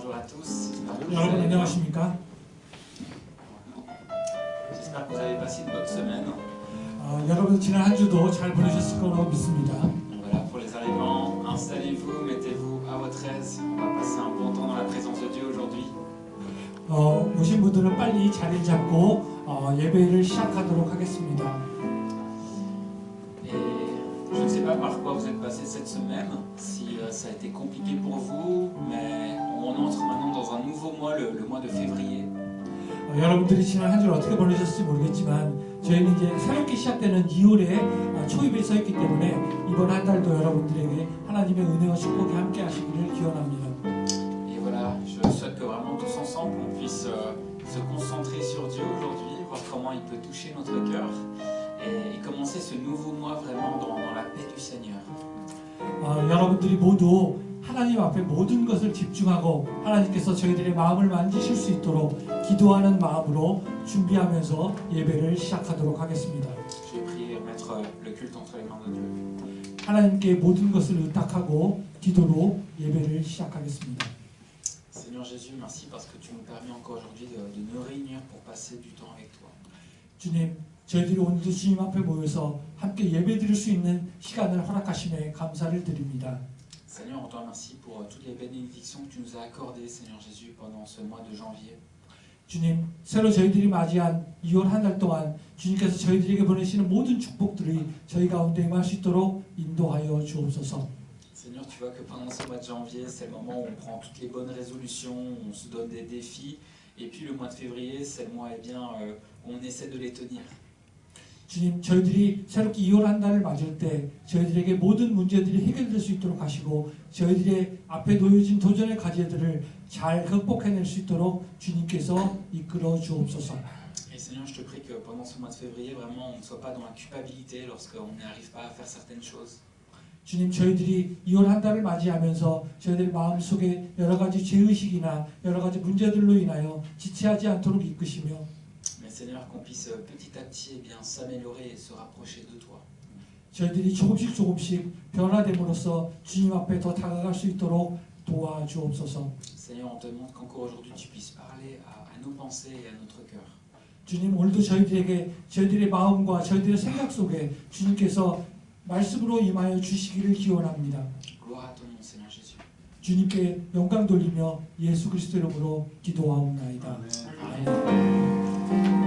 bonjour à tous. 여러분 안녕하십니까? J'espère que vous avez passé une bonne semaine. 여러분 지난 한 주도 잘 보내셨을 거라고 믿습니다. Voilà, pour les arrivants, installez-vous, mettez-vous à votre aise. On va passer un bon temps dans la présence de Dieu aujourd'hui. 오신 분들은 빨리 자리 잡고 예배를 시작하도록 하겠습니다. Et je ne sais pas par quoi vous êtes passé cette semaine, si ça a été compliqué pour vous, mais on entre maintenant dans un nouveau mois, le mois de février. 여러분들이 지난 한 주를 어떻게 보내셨을지 모르겠지만 저희는 이제 새롭게 시작되는 2월에 초입에 서 있기 때문에 이번 한 달도 여러분들에게 하나님의 은혜와 축복이 함께 하시기를 기원합니다. Et voilà, je souhaite que vraiment tous ensemble on puisse se concentrer sur Dieu aujourd'hui, voir comment il peut toucher notre cœur et commencer ce nouveau mois vraiment dans la paix du Seigneur. 여러분들이 모두 하나님 앞에 모든 것을 집중하고 하나님께서 저희들의 마음을 만지실 수 있도록 기도하는 마음으로 준비하면서 예배를 시작하도록 하겠습니다. Je vais prier et mettre le culte entre les mains de Dieu. 하나님께 모든 것을 의탁하고 기도로 예배를 시작하겠습니다. Seigneur Jésus, merci parce que tu nous permets encore aujourd'hui de nous réunir pour passer du temps avec toi. 주님, 저희들이 오늘도 주님 앞에 모여서 함께 예배드릴 수 있는 시간을 허락하심에 감사를 드립니다. Seigneur, on te remercie pour toutes les bénédictions que tu nous as accordées, Seigneur Jésus, pendant ce mois de janvier. 주님, 새로 저희들이 맞이한 2월 한 달 동안 주님께서 저희들에게 보내시는 모든 축복들이 저희 가운데 임할 수 있도록 인도하여 주옵소서. Seigneur, tu vois que pendant ce mois de janvier, c'est le moment où on prend toutes les bonnes résolutions, où on se donne des défis, et puis le mois de février, c'est le mois où on essaie de les tenir. 주님, 저희들이 새롭게 2월 한 달을 맞을 때 저희들에게 모든 문제들이 해결될 수 있도록 하시고 저희들의 앞에 놓여진 도전의 과제들을 잘 극복해낼 수 있도록 주님께서 이끌어 주옵소서. Et Seigneur, je te prie que pendant ce mois de février, vraiment, on ne soit pas dans la culpabilité lorsqu'on n'arrive pas à faire certaines choses. 주님, 저희들이 2월 한 달을 맞이하면서 저희들 마음속에 여러 가지 죄의식이나 여러 가지 문제들로 인하여 지체하지 않도록 이끄시며 Mais Seigneur, qu'on puisse petit à petit bien s'améliorer et se rapprocher de toi. 저희들이 조금씩 변화됨으로써 주님 앞에 더 다가갈 수 있도록 도와주옵소서. Seigneur, on te demande qu'encore aujourd'hui tu puisses parler à nos pensées et à notre cœur. 주님, 오늘도 저희들에게 저희들의 마음과 저희들의 생각 속에 주님께서 말씀으로 임하여 주시기를 기원합니다. Gloire à ton nom, Seigneur Jésus. 주님께 영광 돌리며 예수 그리스도 이름으로 기도하옵나이다. 아멘. Oh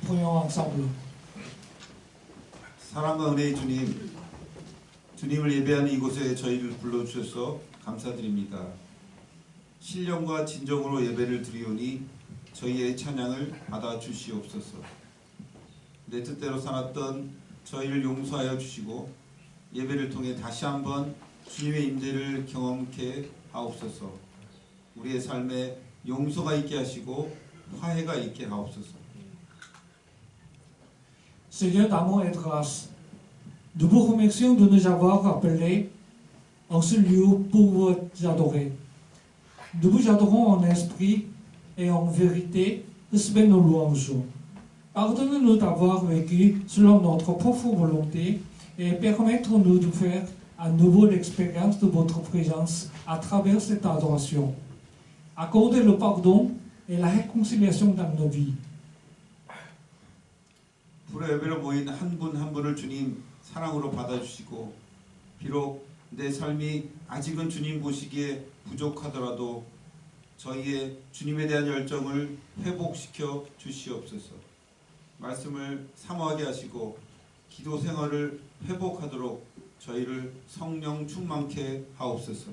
Prions ensemble. 사랑과 은혜의 주님, 주님을 예배하는 이곳에 저희를 불러주셔서 감사드립니다. 신령과 진정으로 예배를 드리오니 저희의 찬양을 받아주시옵소서. 내 뜻대로 살았던 저희를 용서하여 주시고 예배를 통해 다시 한번 주님의 임재를 경험케 하옵소서. 우리의 삶에 용서가 있게 하시고 화해가 있게 하옵소서. Seigneur d'amour et de grâce, nous vous remercions de nous avoir appelés en ce lieu pour vous adorer. Nous vous adorons en esprit et en vérité, recevez nos louanges. Pardonnez-nous d'avoir vécu selon notre propre volonté et permettez-nous de faire à nouveau l'expérience de votre présence à travers cette adoration. Accordez le pardon et la réconciliation dans nos vies. 불의 예배로 모인 한 분 한 분을 주님 사랑으로 받아주시고 비록 내 삶이 아직은 주님 보시기에 부족하더라도 저희의 주님에 대한 열정을 회복시켜 주시옵소서. 말씀을 사모하게 하시고 기도 생활을 회복하도록 저희를 성령 충만케 하옵소서.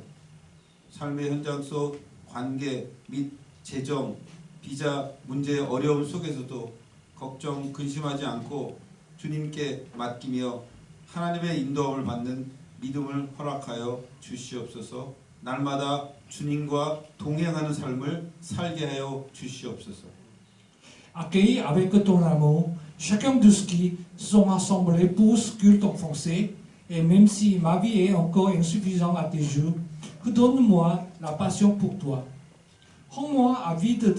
삶의 현장 속 관계 및 재정, 비자 문제의 어려움 속에서도 걱정, 근심하지 않고 주님께 맡기며 하나님의 인도함을 받는 믿음을 허락하여 주시옵소서. 날마다 주님과 동행하는 삶을 살게 하여 주시옵소서. Accueille avec ton amour chacun de ceux qui sont rassemblés pour ce culte en français, et même si ma vie est encore insuffisante à tes yeux, redonne-moi la passion pour toi. Rends-moi avide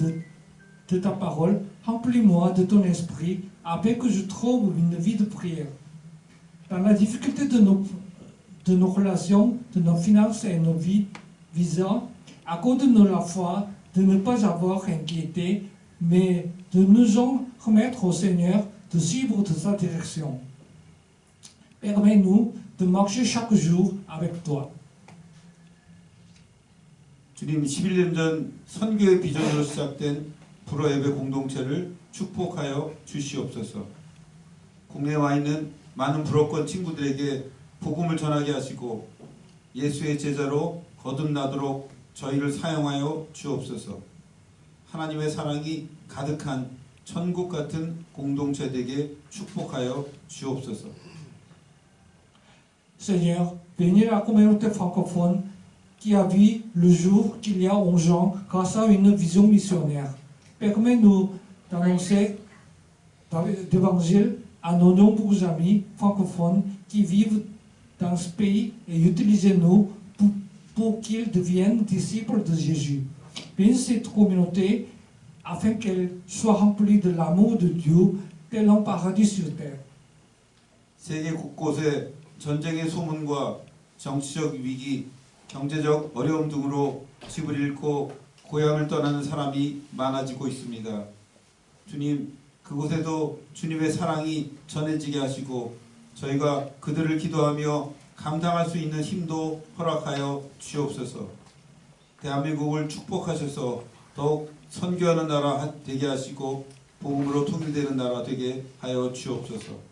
de ta parole, remplis-moi de ton esprit, afin que je trouve une vie de prière. Dans la difficulté de nos relations, de nos finances et nos vies visant, accorde-nous la foi de ne pas avoir inquiété, mais de nous en remettre au Seigneur, de suivre de sa direction. Permets-nous de marcher chaque jour avec toi. 주님 11년 전 선교의 비전으로 시작된 불어 예배 공동체를 축복하여 주시옵소서. 국내에 와 있는 많은 불어권 친구들에게 복음을 전하게 하시고 예수의 제자로 거듭나도록 저희를 사용하여 주옵소서. 하나님의 사랑이 가득한 천국 같은 공동체 되게 축복하여 주옵소서. Seigneur, bénis la communauté francophone qui a vu le jour qu'il y a 11 ans grâce à une vision missionnaire. Permets-nous d'annoncer l'évangile à nos nombreux amis francophones qui vivent dans ce pays et utilisez-nous pour qu'ils deviennent disciples de Jésus. Bénis cette communauté afin qu'elle soit remplie de l'amour de Dieu tel un paradis sur terre. 세계 곳곳에 전쟁의 소문과 정치적 위기, 경제적 어려움 등으로 집을 잃고 고향을 떠나는 사람이 많아지고 있습니다. 주님, 그곳에도 주님의 사랑이 전해지게 하시고 저희가 그들을 기도하며 감당할 수 있는 힘도 허락하여 주옵소서. 대한민국을 축복하셔서 더욱 선교하는 나라 되게 하시고 복음으로 통일되는 나라 되게 하여 주옵소서.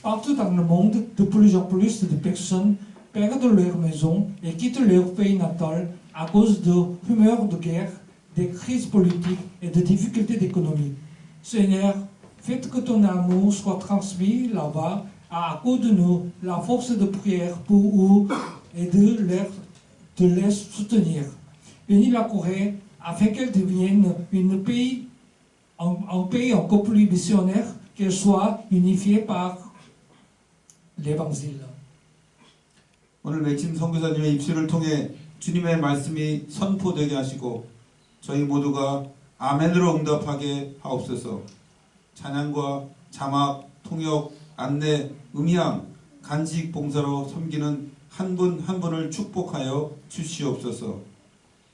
Partout dans le monde, de plus en plus de personnes perdent leur maison et quittent leur pays natal à cause de rumeurs de guerre, de crises politiques et de difficultés d'économie. Seigneur, faites que ton amour soit transmis là-bas, accorde-nous la force de prière pour eux et de les soutenir. Bénis la Corée afin qu'elle devienne un pays encore plus missionnaire, qu'elle soit unifiée par l'évangile. 오늘 맥심 선교사님의 입술을 통해 주님의 말씀이 선포되게 하시고 저희 모두가 아멘으로 응답하게 하옵소서. 찬양과 자막, 통역, 안내, 음향, 간직 봉사로 섬기는 한 분 한 분을 축복하여 주시옵소서.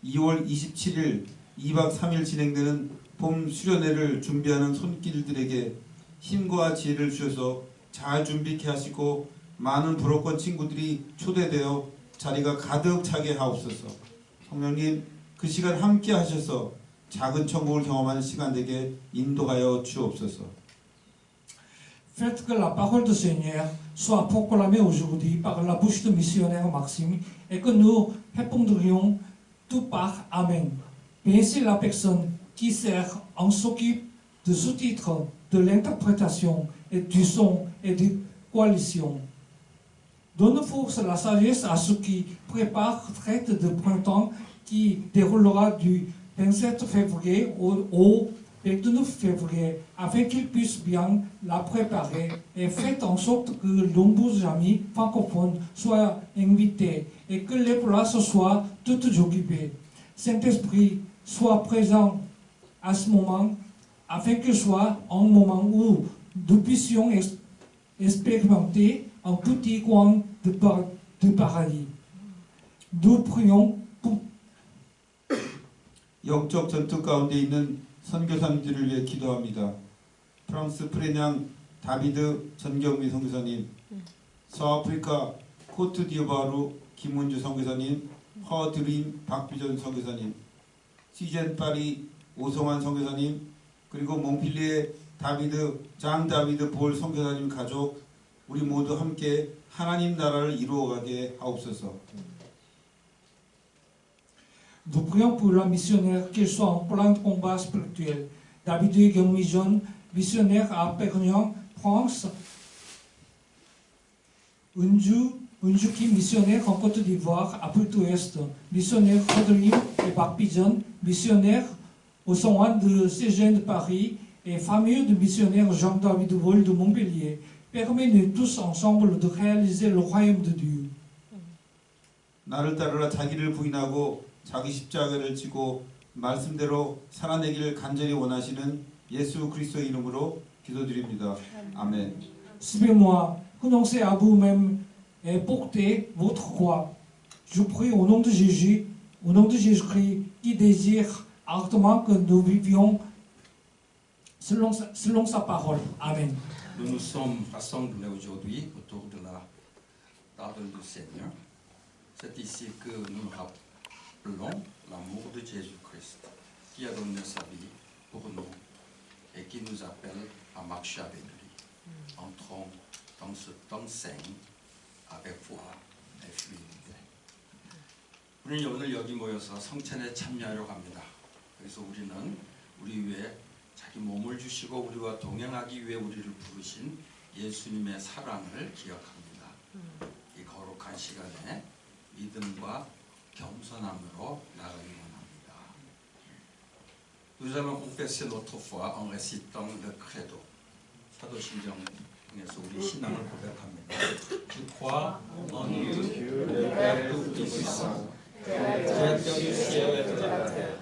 2월 27일 2박 3일 진행되는 봄 수련회를 준비하는 손길들에게 힘과 지혜를 주셔서 잘 준비케 하시고 많은 불어권 친구들이 초대되어 자리가 가득 차게 하옵소서. 성령님, 그 시간 함께 하셔서 작은 천국을 경험하는 시간 되게 인도하여 주옵소서. Faites que la parole du Seigneur soit proclamée aujourd'hui par la bouche du missionnaire Maxime et que nous répondrions tout par Amen. Bénissez la personne qui sert en s'occupe de sous-titres, de l'interprétation et du son et de coalition. Donne force la sagesse à ceux qui préparent fête de printemps qui déroulera du 27 février au 29 février afin qu'ils puissent bien la préparer et faites en sorte que de nombreux amis francophones soient invités et que les places soient toutes occupées. Saint-Esprit soit présent à ce moment afin que ce soit un moment où nous puissions expérimenter un petit coin de paradis. Nous prions pour 영적 전투 가운데 있는 선교사님들을 위해 기도합니다. 프랑스 프레냥 다비드 전경미 선교사님, 서아프리카 코트디부아르 김문주 선교사님, 허드림 박비전 선교사님, 시젠 파리 오성환 선교사님, 그리고 몽필리에 다비드 장 다비드 볼 선교사님 가족, 우리 모두 함께 하나님 나라를 이루어가게 하옵소서. Nous prions pour la missionnaire qu'elle soit en plein de combat spirituel. David Guillaume, missionnaire à Perpignan, France. Unju Kim, missionnaire en Côte d'Ivoire, à Puerto-Est. Missionnaire Rodrigue et Barbizon, missionnaire au San de Cégène de Paris et famille de missionnaires Jean-David Vol de Montpellier. Permettez-nous tous ensemble de réaliser le royaume de Dieu. 나를 따르라 자기를 부인하고 자기 십자가를 지고 말씀대로 살아내기를 간절히 원하시는 예수 그리스도의 이름으로 기도드립니다. 아멘. Suivez-moi, renoncez à vous-même et portez votre croix. Je prie au nom de Jésus, au nom de Jésus-Christ, qui désire ardemment que nous vivions selon sa parole. Amen. Nous nous sommes rassemblés aujourd'hui autour de la table du Seigneur. C'est ici que nous rappelons l'amour de Jésus-Christ, qui a donné sa vie pour nous et qui nous appelle à marcher avec lui. Entrons dans ce temps saint avec foi et fluidité. 우리는 오늘 여기 모여서 성찬에 참여하려고 합니다. 그래서 우리는 우리 위해 자기 몸을 주시고 우리와 동행하기 위해 우리를 부르신 예수님의 사랑을 기억합니다. 이 거룩한 시간에 믿음과 겸손함으로 나가기 원합니다. Nous allons confesser notre foi en récitant le credo. 사도신경 통해서 우리 신앙을 고백합니다. Je crois en Dieu, le Père Tout-Puissant, créateur du ciel et de la terre.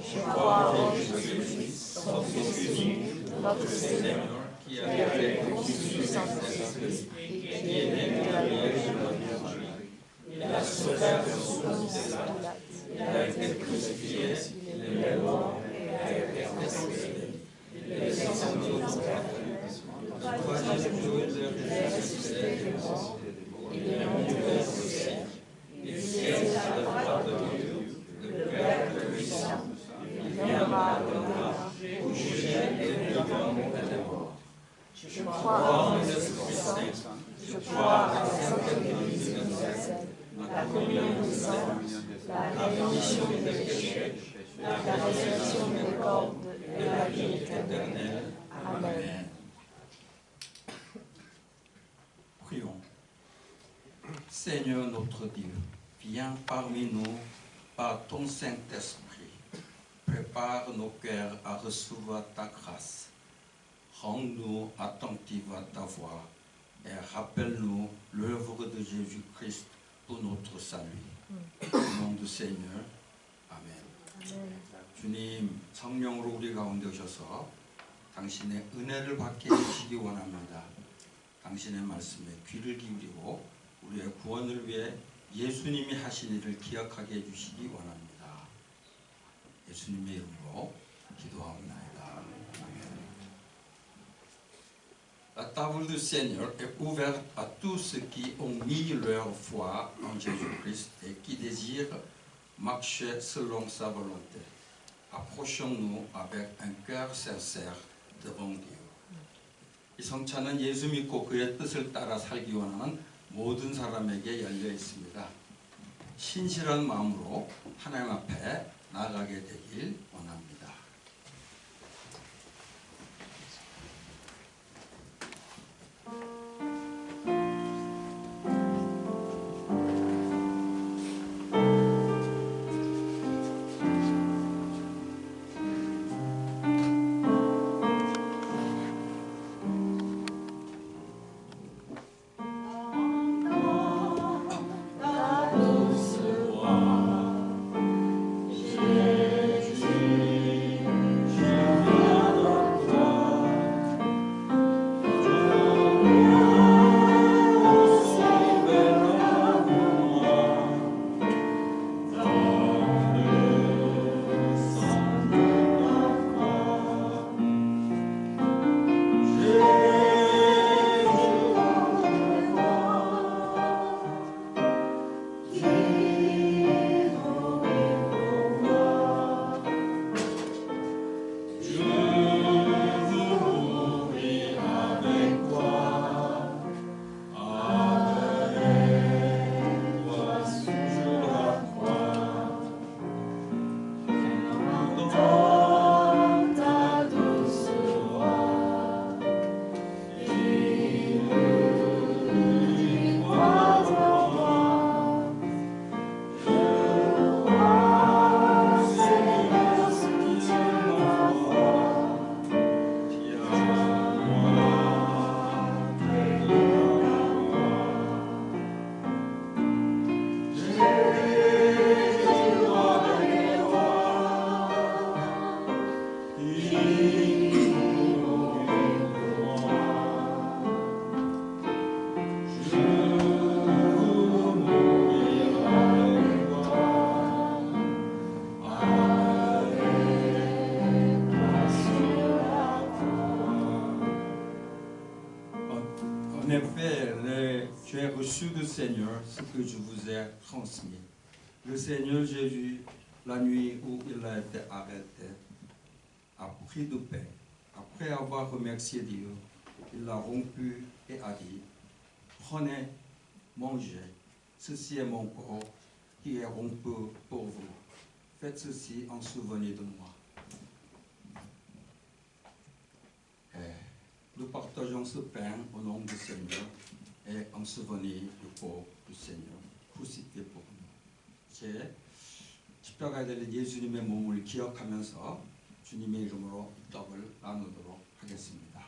Je crois en Jésus-Christ, son Fils unique, notre Seigneur, qui a été conçu du Saint-Esprit, qui est né de la Vierge Marie. Il a souffert sous Ponce Pilate. Il a été crucifié, il est mort et a été ressuscité. Il est descendu aux enfers. Le troisième jour, il est ressuscité des morts. Il est monté vers le ciel. Il siège à la droite de Dieu, le Père Tout-Puissant. Il viendra pour juger les vivants et les morts. Je crois en l'Esprit Saint. Je crois en la Sainte Église universelle, la communion des saints, la rémission des péchés, la résurrection des corps et la vie éternelle. Amen. Prions. Seigneur notre Dieu, viens parmi nous par ton Saint-Esprit. Prépare nos cœurs à recevoir ta grâce. Rends-nous attentifs à ta voix et rappelle-nous l'œuvre de Jésus-Christ pour notre salut. Au nom du Seigneur. 아멘. 주님, 성령으로 우리 가운데 오셔서 당신의 은혜를 받게 해주시기 원합니다. 당신의 말씀에 귀를 기울이고 우리의 구원을 위해 예수님이 하신 일을 기억하게 해주시기 원합니다. 예수님의 이름으로 기도하옵나이다. 아멘. La table du Seigneur est ouverte à tous ceux qui ont mis leur foi en Jésus-Christ et qui désirent marcher selon sa volonté. Approchons-nous avec un cœur sincère devant Dieu. 이 성찬은 예수 믿고 그의 뜻을 따라 살기 원하는 모든 사람에게 열려 있습니다. 신실한 마음으로 하나님 앞에 나아가게 되길 원합니다. En effet, j'ai reçu du Seigneur ce que je vous ai transmis. Le Seigneur Jésus, la nuit où il a été arrêté, a pris du pain. Après avoir remercié Dieu, il l'a rompu et a dit, prenez, mangez, ceci est mon corps qui est rompu pour vous. Faites ceci en souvenir de moi. Nous partageons ce pain au nom du Seigneur et en souvenir du corps du Seigneur crucifié pour nous. 제 십자가에 달린 예수님의 몸을 기억하면서 주님의 이름으로 떡을 나누도록 하겠습니다.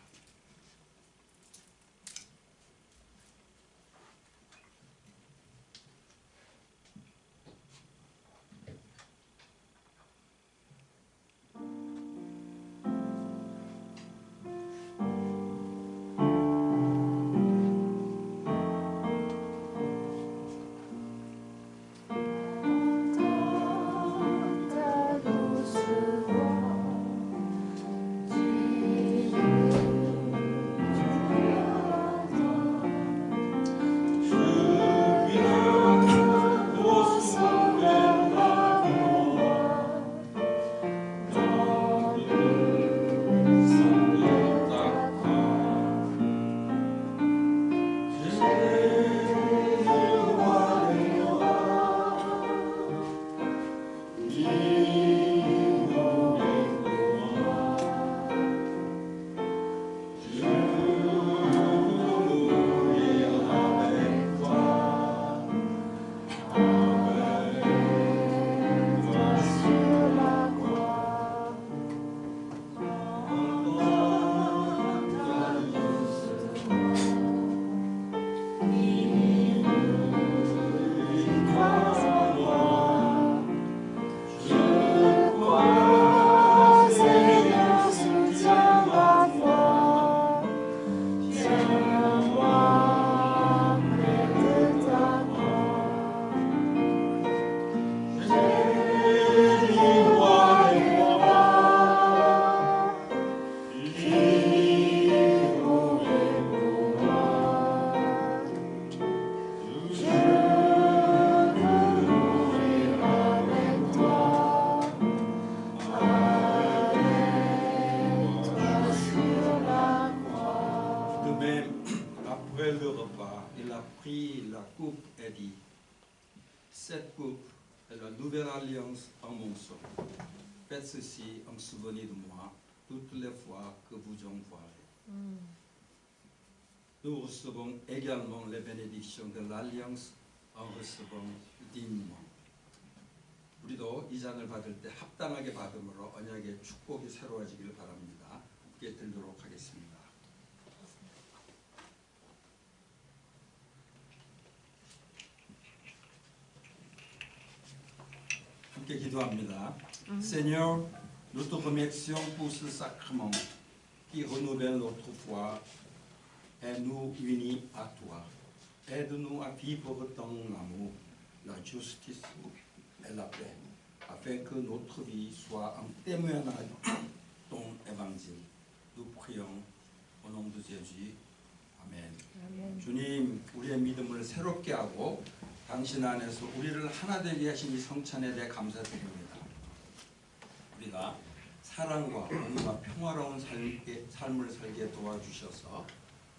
après le repas, il a pris la coupe et dit, cette coupe est la nouvelle alliance en mon sang. Faites ceci en souvenir de moi toutes les fois que vous en boirez. Nous recevons également les bénédictions de l'alliance en recevant dignement. 우리도 이 잔을 받을 때 합당하게 받음으로 언약의 축복이 새로워지기를 바랍니다. 함께 들도록 하겠습니다. 함께 기도합니다. Seigneur, nous te remercions pour ce sacrement qui renouvelle notre foi et nous unit à toi. Aide-nous à vivre ton amour, la justice et la paix, afin que notre vie soit un témoignage de ton évangile. Nous prions au nom de Jésus. 아멘. 아멘. 주님, 우리의 믿음을 새롭게 하고 당신 안에서 우리를 하나 되게 하신 이 성찬에 대해 감사드립니다. 우리가 사랑과 은혜와 평화로운 삶을 살게 도와주셔서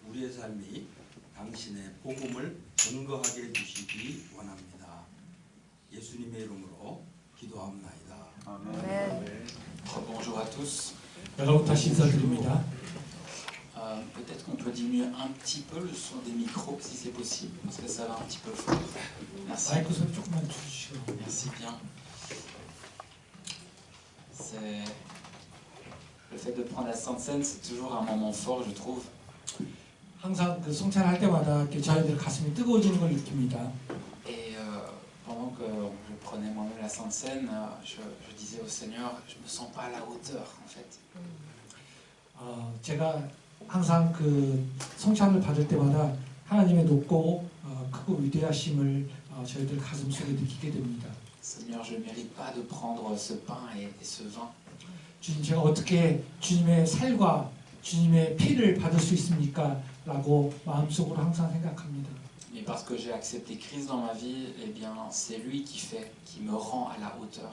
우리의 삶이 당신의 복음을 증거하게 해주시기 원합니다. 예수님의 이름으로 기도합나이다. 아멘. Bonjour à tous. 여러분 다시 인사드립니다. Peut-être qu'on peut diminuer un petit peu le son des micros si c'est possible, parce que ça va un petit peu fort. Merci. 마이크 소리 조금만 줄이시고. Merci bien. C'est le fait de prendre la Sainte Seine, c'est toujours un moment fort, je trouve. 항상 그 성찬할 때마다 이렇게 저희들 가슴이 뜨거워지는 걸 느낍니다. Et pendant que je prenais moi-même la Sainte Seine, je disais au Seigneur, je me sens pas à la hauteur en fait. 제가 항상 그 성찬을 받을 때마다 하나님의 높고 크고 위대하심을 저희들 가슴 속에 느끼게 됩니다. Seigneur, je ne mérite pas de prendre ce pain et ce vin. 주님, 제가 어떻게 주님의 살과 주님의 피를 받을 수 있습니까? 라고 마음속으로 항상 생각합니다. Mais parce que j'ai accepté Christ dans ma vie, eh bien, c'est lui qui me rend à la hauteur.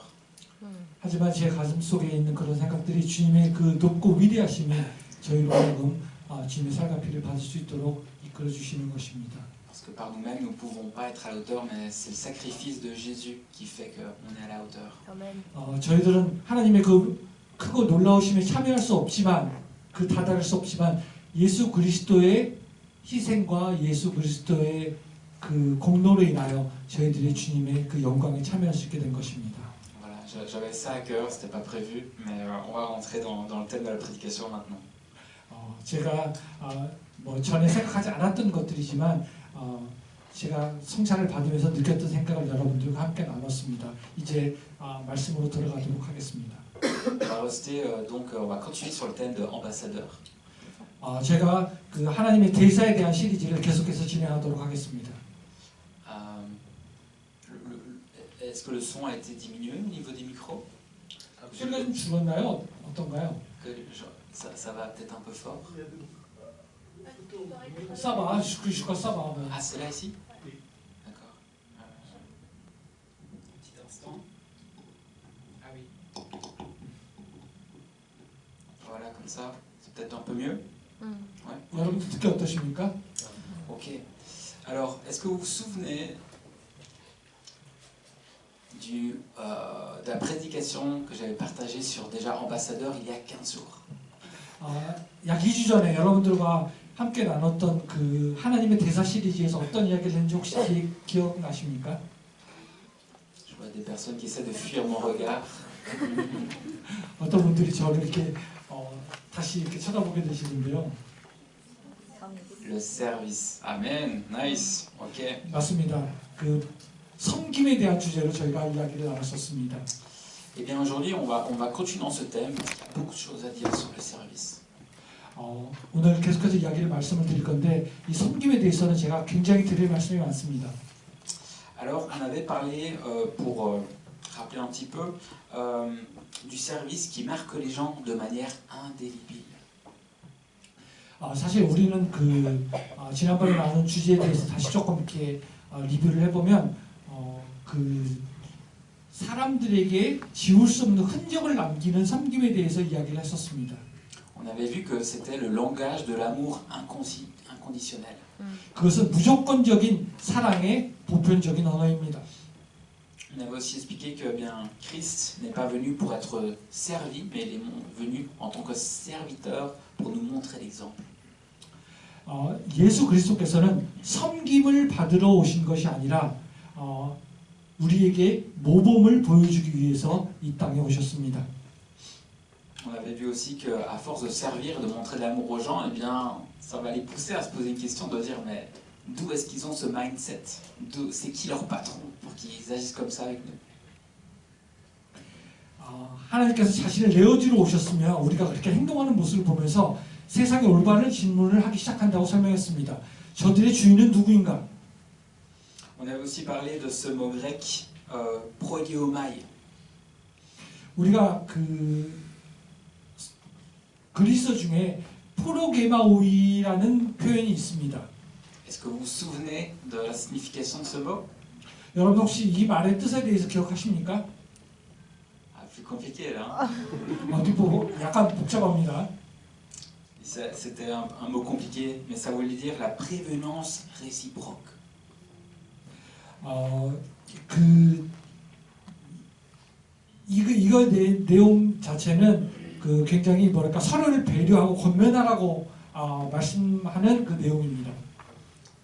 하지만 제 가슴 속에 있는 그런 생각들이 주님의 그 높고 위대하심이 저희로 하여금 주님의 살과 피를 받을 수 있도록 이끌어 주시는 것입니다. Parce que par nous-mêmes, nous ne pouvons pas être à la hauteur, mais c'est le sacrifice de Jésus qui fait qu'on est à la hauteur. 아멘. 저희들은 하나님의 그 크고 놀라우심에 참여할 수 없지만 그 다다를 수 없지만 예수 그리스도의 희생과 예수 그리스도의 그 공로로 인하여 저희들이 주님의 그 영광에 참여할 수 있게 된 것입니다. Voilà, j'avais ça à cœur, c'était pas prévu, mais on va rentrer dans le thème de la prédication maintenant. 제가 뭐 전에 생각하지 않았던 것들이지만 제가 성찬을 받으면서 느꼈던 생각을 여러분들과 함께 나눴습니다. 이제 말씀으로 들어가도록 하겠습니다. On va rester donc, on va continuer sur le thème de ambassadeur. 제가 그 하나님의 대사에 대한 시리즈를 계속해서 진행하도록 하겠습니다. Est-ce que le son a été diminué au niveau des micros? 소리가 좀 줄었나요? 어떤가요? Ça va peut-être un peu fort. 싸봐, 슈크슈크 싸봐. Ah, c'est là ici? D'accord. Un petit instant. Ah oui. Voilà, comme ça. C'est peut-être un peu mieux? Ouais. 여러분 듣기 어떠십니까? Ok. Alors, est-ce que vous vous souvenez de la prédication que j'avais partagée sur déjà ambassadeur il y a 15 jours? 약 2주 전에 여러분들과 함께 나눴던 그 하나님의 대사 시리즈에서 어떤 이야기를 했는지 혹시 기억나십니까? Je vois des personnes qui essaient de fuir mon regard. 어떤 분들이 저를 이렇게 다시 이렇게 쳐다보게 되시는데요. Le service. Amen. Nice. Ok. 맞습니다. 그 섬김에 대한 주제로 저희가 이야기를 나눴었습니다. Eh bien aujourd'hui on va continuer dans ce thème. Il y a beaucoup de choses à dire sur le service. 오늘 계속해서 이야기를 말씀을 드릴 건데 이 섬김에 대해서는 제가 굉장히 드릴 말씀이 많습니다. Alors on avait parlé pour rappeler un petit peu du service qui marque les gens de manière indélébile. 사실 우리는 그 지난번에 나눈 주제에 대해서 다시 조금 이렇게 리뷰를 해보면 그 사람들에게 지울 수 없는 흔적을 남기는 섬김에 대해서 이야기를 했었습니다. On avait vu que c'était le langage de l'amour inconditionnel. 그것은 무조건적인 사랑의 보편적인 언어입니다. On avait aussi expliqué que bien, Christ n'est pas venu pour être servi, mais il est venu en tant que serviteur pour nous montrer l'exemple. 예수 그리스도께서는 섬김을 받으러 오신 것이 아니라 우리에게 모범을 보여주기 위해서 이 땅에 오셨습니다. On avait vu aussi qu'à force de servir, de montrer de l'amour aux gens, eh bien, ça va les pousser à se poser une question, de dire mais d'où est-ce qu'ils ont ce mindset? C'est qui leur patron pour qu'ils agissent comme ça avec nous? 하나님께서 자신을 내어주러 오셨으면 우리가 그렇게 행동하는 모습을 보면서 세상에 올바른 질문을 하기 시작한다고 설명했습니다. 저들의 주인은 누구인가? On avait aussi parlé de ce mot grec progeomai. 우리가 그리스어 중에 프로게마오이라는 표현이 있습니다. Est-ce que vous vous souvenez de la signification de ce mot? 여러분 혹시 이 말의 뜻에 대해서 기억하십니까? Ah, plus compliqué là. 어디 보고 약간 복잡합니다. C'était un mot compliqué, mais ça voulait dire la prévenance réciproque. 이거 내용 자체는 굉장히 뭐랄까 서로를 배려하고 권면하라고 말씀하는 그 내용입니다.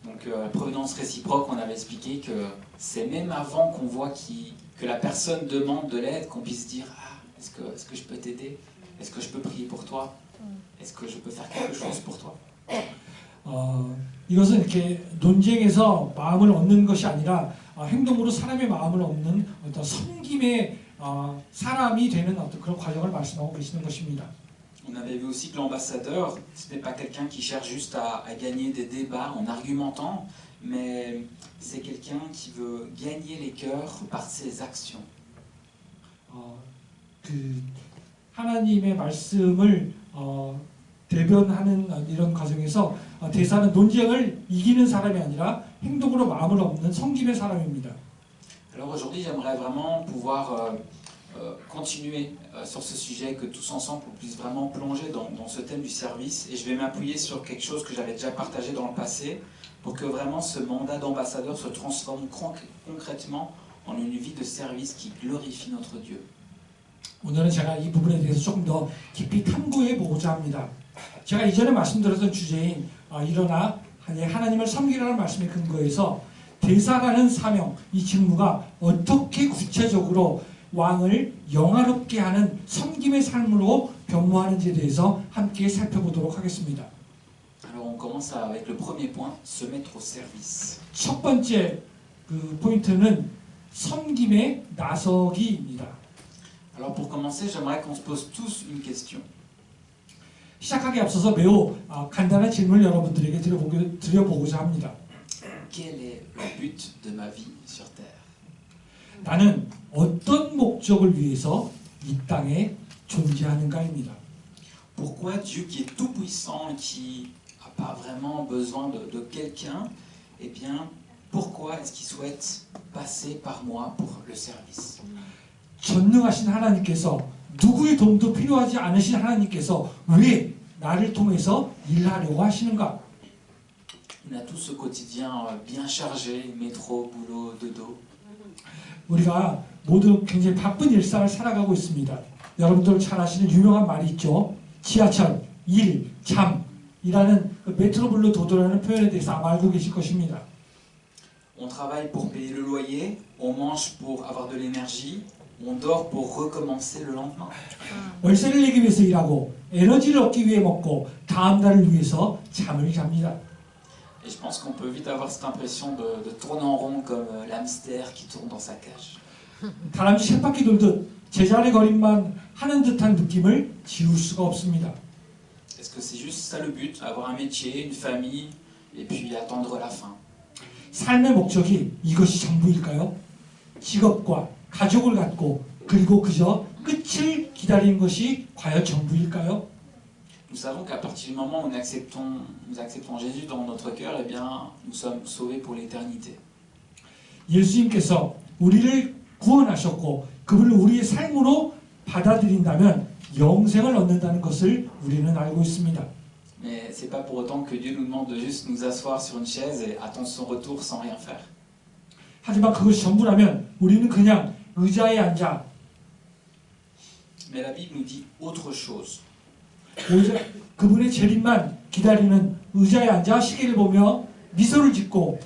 Donc la prévenance réciproque, on avait expliqué que c'est même avant qu'on voit que la personne demande de l'aide, qu'on puisse dire ah, est-ce que je peux t'aider? Est-ce que je peux prier pour toi? Est-ce que je peux faire quelque chose pour toi? 이것은 이렇게 논쟁에서 마음을 얻는 것이 아니라 행동으로 사람의 마음을 얻는 어떤 섬김의 사람이 되는 어떤 그런 과정을 말씀하고 계시는 것입니다. On avait vu aussi que l'ambassadeur, ce n'est pas quelqu'un qui cherche juste à gagner des débats en argumentant, mais c'est quelqu'un qui veut gagner les cœurs par ses actions. 하나님의 말씀을 대변하는 이런 과정에서 대사는 논쟁을 이기는 사람이 아니라 행동으로 마음을 얻는 섬김의 사람입니다. Alors aujourd'hui, j'aimerais vraiment pouvoir continuer sur ce sujet, que tous ensemble on puisse vraiment plonger dans ce thème du service, et je vais m'appuyer sur quelque chose que j'avais déjà partagé dans le passé pour que vraiment ce mandat d'ambassadeur se transforme concrètement en une vie de service qui glorifie notre Dieu. 오늘은 제가 이 부분에 대해서 조금 더 깊이 탐구해 보고자 합니다. 제가 이전에 말씀드렸던 주제인 일어나 하나님을 섬기라는 말씀의 근거에서 대사라는 사명, 이 직무가 어떻게 구체적으로 왕을 영화롭게 하는 섬김의 삶으로 변모하는지에 대해서 함께 살펴보도록 하겠습니다. Alors on commence avec le premier point, se mettre au service. 첫 번째 포인트는 섬김에 나서기입니다. Alors pour commencer, j'aimerais qu'on se pose tous une question. 시작하기 앞서서 매우 간단한 질문을 여러분들에게 드려보고자 합니다. Quel est le but de ma vie sur terre? 나는 어떤 목적을 위해서 이 땅에 존재하는가입니다. Pourquoi Dieu qui est tout puissant et qui n'a pas vraiment besoin de quelqu'un, eh bien, pourquoi est-ce qu'il souhaite passer par moi pour le service? 전능하신 하나님께서 누구의 도움도 필요하지 않으신 하나님께서 왜 나를 통해서 일하려고 하시는가? On a tous ce quotidien bien chargé, métro, boulot, dodo. 우리가 모두 굉장히 바쁜 일상을 살아가고 있습니다. 여러분들 잘 아시는 유명한 말이 있죠. 지하철, 일, 잠이라는 메트로블로 도도라는 표현에 대해서 아마 알고 계실 것입니다. On travaille pour payer le loyer, on mange pour avoir de l'énergie, on dort pour recommencer le lendemain. 월세를 내기 위해서 일하고 에너지를 얻기 위해 먹고 다음 날을 위해서 잠을 잡니다. Et je pense qu'on peut vite avoir cette impression de tourner en rond comme l'hamster qui tourne dans sa cage. 다람쥐 쳇바퀴 돌듯 제자리 걸음만 하는 듯한 느낌을 지울 수가 없습니다. Est-ce que c'est juste ça le but, avoir un métier, une famille, et puis attendre la fin? 삶의 목적이 이것이 전부일까요? 직업과 가족을 갖고 그리고 그저 끝을 기다리는 것이 과연 전부일까요? Nous savons qu'à partir du moment où nous acceptons Jésus dans notre cœur, eh bien, nous sommes sauvés pour l'éternité. 예수님께서 우리를 구원하셨고 그분을 우리의 삶으로 받아들인다면 영생을 얻는다는 것을 우리는 알고 있습니다. Mais c'est pas pour autant que Dieu nous demande de juste nous asseoir sur une chaise et attendre son retour sans rien faire. 하지만 그것이 전부라면 우리는 그냥 의자에 앉아 Mais la Bible nous dit autre chose. 그분의 재림만 기다리는 의자에 앉아 시계를 보며 미소를 짓고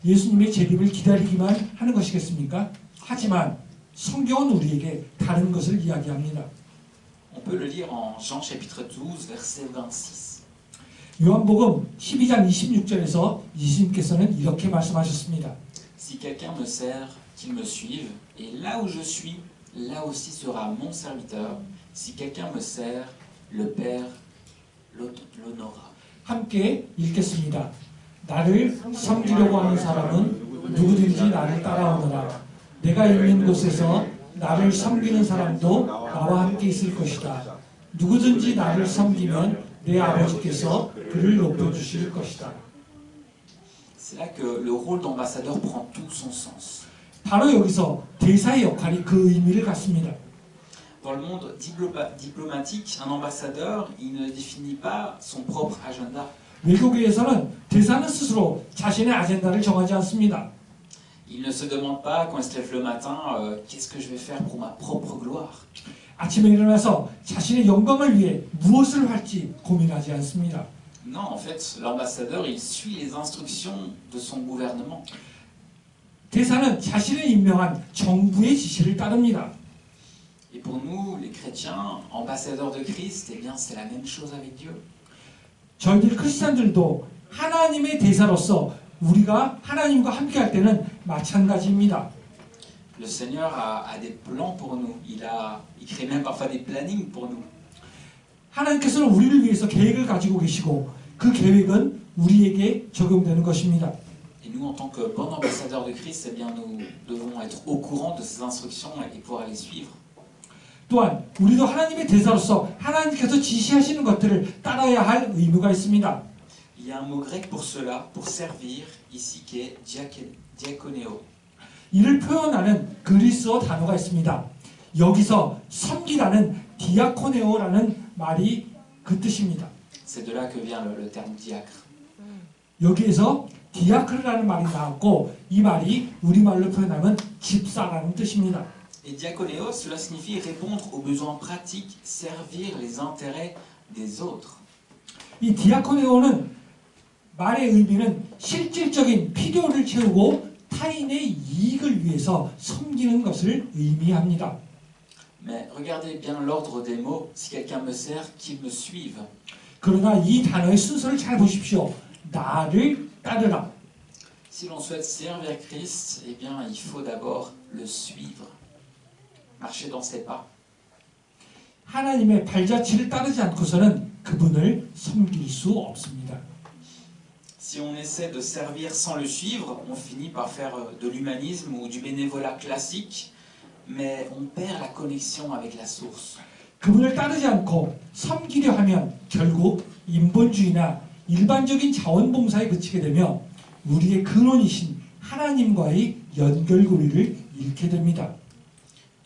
예수님의 재림을 기다리기만 하는 것이겠습니까? 하지만 성경은 우리에게 다른 것을 이야기합니다. On peut le lire en Jean chapitre 12, verset 26. 요한복음 12장 26절에서 예수님께서는 이렇게 말씀하셨습니다. Si quelqu'un me sert, qu'il me suive, et là où je suis, là aussi sera mon serviteur. Si quelqu'un me sert, le Père l'honorera. 함께 읽겠습니다. 나를 섬기려고 하는 사람은 누구든지 나를 따라오너라. 내가 있는 곳에서 나를 섬기는 사람도 나와 함께 있을 것이다. 누구든지 나를 섬기면 내 아버지께서 그를 높여주실 것이다. C'est là que le rôle d'ambassadeur prend tout son sens. 바로 여기서 대사의 역할이 그 의미를 갖습니다. Dans le monde diplomatique, un ambassadeur, il ne définit pas son propre agenda. 외교계에서는 대사는 스스로 자신의 아젠다를 정하지 않습니다. Il ne se demande pas quand il se lève le matin, qu'est-ce que je vais faire pour ma propre gloire. 아침에 일어나서 자신의 영광을 위해 무엇을 할지 고민하지 않습니다. Non, en fait, l'ambassadeur, il suit les instructions de son gouvernement. 대사는 자신을 임명한 정부의 지시를 따릅니다. Et pour nous, les chrétiens, ambassadeurs de Christ, eh bien, c'est la même chose avec Dieu. 저희들 크리스찬들도 하나님의 대사로서 우리가 하나님과 함께할 때는 마찬가지입니다. Le Seigneur a des plans pour nous. Il crée même parfois des plannings pour nous. 하나님께서는 우리를 위해서 계획을 가지고 계시고 그 계획은 우리에게 적용되는 것입니다. Et nous, en tant que bons ambassadeurs de Christ, eh bien, nous devons être au courant de ces instructions et pouvoir les suivre. 또한 우리도 하나님의 대사로서 하나님께서 지시하시는 것들을 따라야 할 의무가 있습니다. Il y a un mot grec pour cela, pour servir, ici qui est diakoneo. 이를 표현하는 그리스어 단어가 있습니다. 여기서 섬기라는 디아코네오라는 말이 그 뜻입니다. C'est de là que vient le terme diacre. 여기에서 디아크르라는 말이 나왔고 이 말이 우리말로 표현하면 집사라는 뜻입니다. Et diakoneo, cela signifie répondre aux besoins pratiques, servir les intérêts des autres. 이 디아코네오는 말의 의미는 실질적인 필요를 채우고 타인의 이익을 위해서 섬기는 것을 의미합니다. Mais regardez bien l'ordre des mots. Si quelqu'un me sert, qu'il me suive. 그러나 이 단어의 순서를 잘 보십시오. 나를 따르라. Si l'on souhaite servir Christ, eh bien, il faut d'abord le suivre. Marcher dans ses pas. 하나님의 발자취를 따르지 않고서는 그분을 섬길 수 없습니다. Si on essaie de servir sans le suivre, on finit par faire de l'humanisme ou du bénévolat classique, mais on perd la connexion avec la source. 그분을 따르지 않고 섬기려 하면 결국 인본주의나 일반적인 자원봉사에 그치게 되며 우리의 근원이신 하나님과의 연결고리를 잃게 됩니다.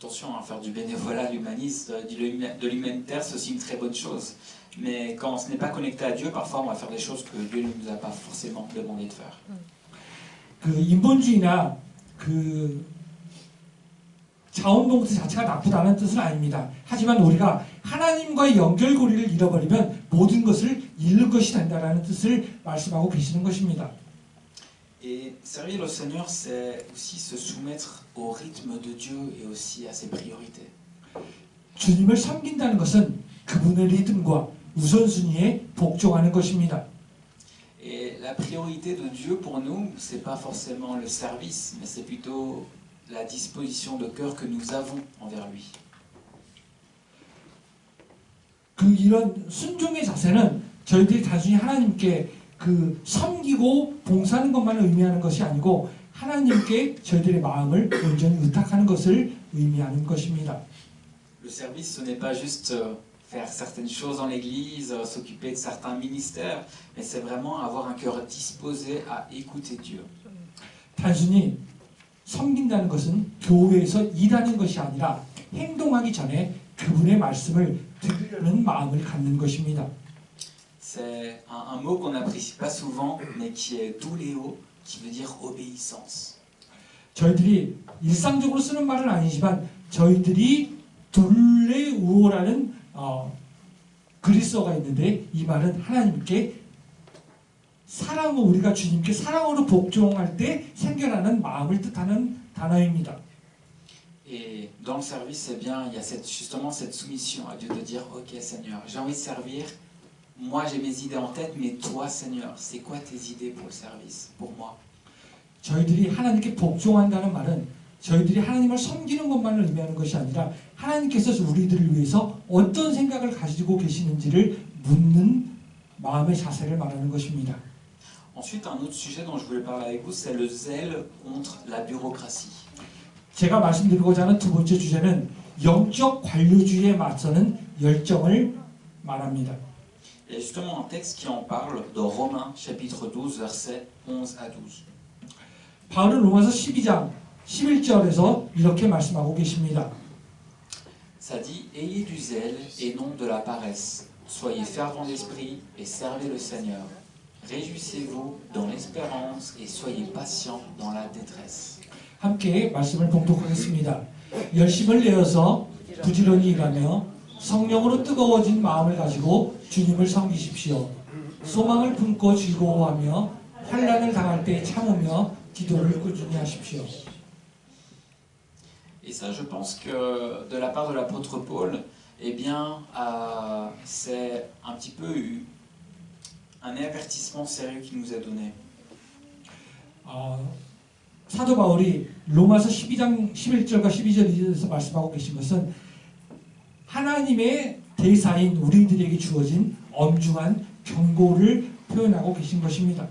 Attention, hein, faire du bénévolat, de l'humanitaire, c'est aussi une très bonne chose. Mais quand on n'est pas connecté à Dieu, parfois on va faire des choses que Dieu ne nous a pas forcément demandé de faire. 그 인본주의나 그 자원봉사 자체가 나쁘다는 뜻은 아닙니다. 하지만 우리가 하나님과의 연결고리를 잃어버리면 모든 것을 잃는 것이 된다는 뜻을 말씀하고 계시는 것입니다. Et servir le Seigneur, c'est aussi se soumettre au rythme de Dieu et aussi à ses priorités. 주님을 섬긴다는 것은 그분의 리듬과 우선순위에 복종하는 것입니다. Et la priorité de Dieu pour nous, c'est pas forcément le service, mais c'est plutôt la disposition de cœur que nous avons envers lui. 그 이런 순종의 자세는 저희들이 단순히 하나님께 그 섬기고 봉사하는 것만을 의미하는 것이 아니고 하나님께 저희들의 마음을 온전히 의탁하는 것을 의미하는 것입니다. Le service, ce n'est pas juste faire certaines choses dans l'église, s'occuper de certains ministères, mais c'est vraiment avoir un cœur disposé à écouter Dieu. 단순히 섬긴다는 것은 교회에서 일하는 것이 아니라 행동하기 전에 그분의 말씀을 들으려는 마음을 갖는 것입니다. C'est un mot qu'on n'apprécie pas souvent, mais qui est douléo, qui veut dire obéissance. 저희들이 일상적으로 쓰는 말은 아니지만 저희들이 둘레우오라는 그리스어가 있는데 이 말은 하나님께 사랑으로 우리가 주님께 사랑으로 복종할 때 생겨나는 마음을 뜻하는 단어입니다. Et dans le service, eh bien, il y a justement cette soumission à Dieu de dire, ok Seigneur, j'ai envie de servir, moi j'ai mes idées en tête, mais toi Seigneur, c'est quoi tes idées pour le service, pour moi? 저희들이 하나님께 복종한다는 말은 저희들이 하나님을 섬기는 것만을 의미하는 것이 아니라 하나님께서 우리들을 위해서 어떤 생각을 가지고 계시는지를 묻는 마음의 자세를 말하는 것입니다. Ensuite, un autre sujet dont je voulais parler avec vous, c'est le zèle contre la bureaucratie. 제가 말씀드리고자 하는 두 번째 주제는 영적 관료주의에 맞서는 열정을 말합니다. Il y a justement un texte qui en parle dans Romains chapitre 12 versets 11 à 12. 바울은 로마서 12장 11절에서 이렇게 말씀하고 계십니다. Ça dit, ayez du zèle et non de la paresse. Soyez fervents d'esprit et servez le Seigneur. Réjouissez-vous dans l'espérance et soyez patients dans la détresse. 함께 말씀을 봉독하겠습니다. 열심을 내어서 부지런히 일하며 성령으로 뜨거워진 마음을 가지고 주님을 섬기십시오. 소망을 품고 즐거워하며 환난을 당할 때 참으며 기도를 꾸준히 하십시오. Et ça, je pense que de la part de l'apôtre Paul, eh bien, c'est un petit peu un avertissement sérieux qu'il nous a donné. 사도 바울이 로마서 12장 11절과 12절에서 말씀하고 계신 것은 하나님의 대사인 우리들에게 주어진 엄중한 경고를 표현하고 계신 것입니다.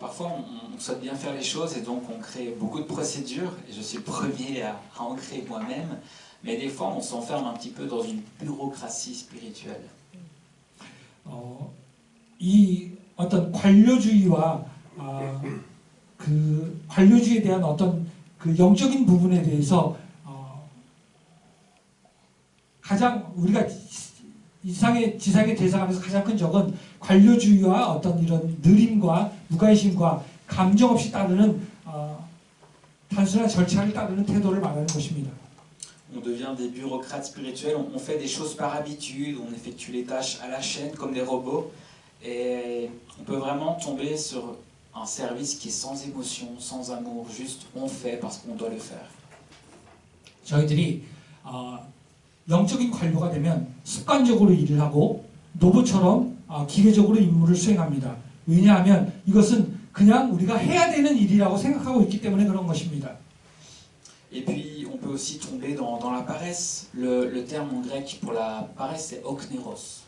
Parfois, on souhaite bien faire les choses et donc on crée beaucoup de procédures, et je suis le premier à en créer moi-même, mais des fois on s'enferme un petit peu dans une bureaucratie spirituelle. 이 어떤 관료주의와 그 관료주의에 대한 어떤 그 영적인 부분에 대해서 가장 우리가 지상의 대상하면서 가장 큰 적은 관료주의와 어떤 이런 느림과 무관심과 감정 없이 따르는 단순한 절차를 따르는 태도를 말하는 것입니다. On devient des bureaucrates spirituels, on fait des choses par habitude, on effectue les tâches à la chaîne comme des robots, et on peut vraiment tomber sur un service qui est sans émotion, sans amour, juste on fait parce qu'on doit le faire. 저희들이 영적인 관료가 되면 습관적으로 일을 하고 노부처럼 기계적으로 임무를 수행합니다. 왜냐하면 이것은 그냥 우리가 해야 되는 일이라고 생각하고 있기 때문에 그런 것입니다. Et puis on peut aussi tomber dans la paresse. Le terme en grec pour la paresse c'est okneros.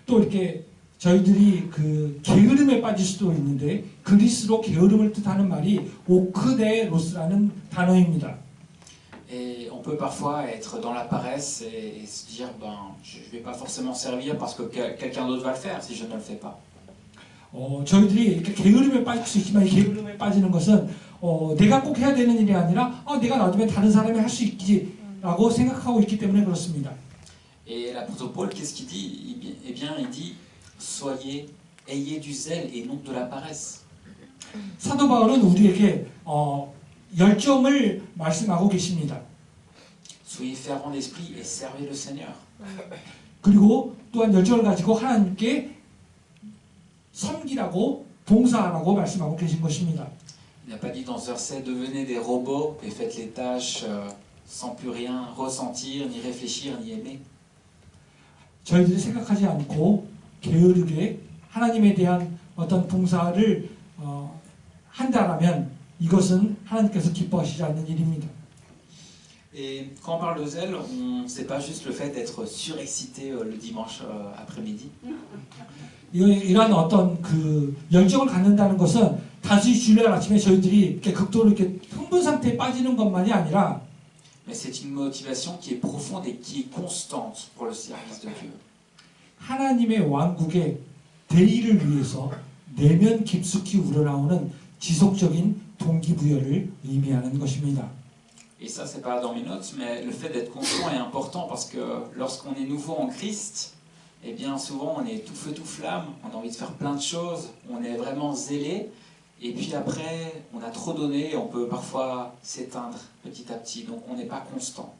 또 이렇게 저희들이 그 게으름에 빠질 수도 있는데 그리스로 게으름을 뜻하는 말이 오크데로스라는 단어입니다. Et on peut parfois être dans la paresse et se dire ben je vais pas forcément servir parce que quelqu'un d'autre va le faire si je ne le fais pas. 저희들이 이렇게 게으름에 빠질 수 있지만 이 게으름에 빠지는 것은 내가 꼭 해야 되는 일이 아니라 내가 놔두면 다른 사람이 할 수 있기라고 생각하고 있기 때문에 그렇습니다. Et l'apôtre Paul qu'est-ce qu'il dit? Eh bien il dit ayez du zèle et non de la paresse. 사도 바울은 우리에게 열정을 말씀하고 계십니다. Soyez fervents d'esprit et servez le Seigneur. 그리고 또한 열정을 가지고 하나님께 섬기라고 봉사하라고 말씀하고 계신 것입니다. Il n'a pas dit dans ce verset devenez des robots et faites les tâches sans plus rien ressentir, ni réfléchir, ni aimer. 저희들이 생각하지 않고 게으르게 하나님에 대한 어떤 봉사를 한다라면 이것은 하나님께서 기뻐하시지 않는 일입니다. Et quand on parle de zèle, c'est pas juste le fait d'être surexcité le dimanche après-midi. 이러한 어떤 그 열정을 갖는다는 것은 단순히 주일날 아침에 저희들이 이렇게 극도로 이렇게 흥분 상태에 빠지는 것만이 아니라 Mais c'est une motivation qui est profonde et qui est constante pour le service de Dieu. 하나님의 왕국의 대의를 위해서 내면 깊숙이 우러나오는 지속적인 동기부여를 의미하는 것입니다. Et ça, c'est pas dans mes notes, mais le fait d'être constant est important parce que lorsqu'on est nouveau en Christ, eh bien souvent on est tout feu tout flamme, on a envie de faire plein de choses, on est vraiment zélé, et puis après on a trop donné et on peut parfois s'éteindre petit à petit, donc on n'est pas constant.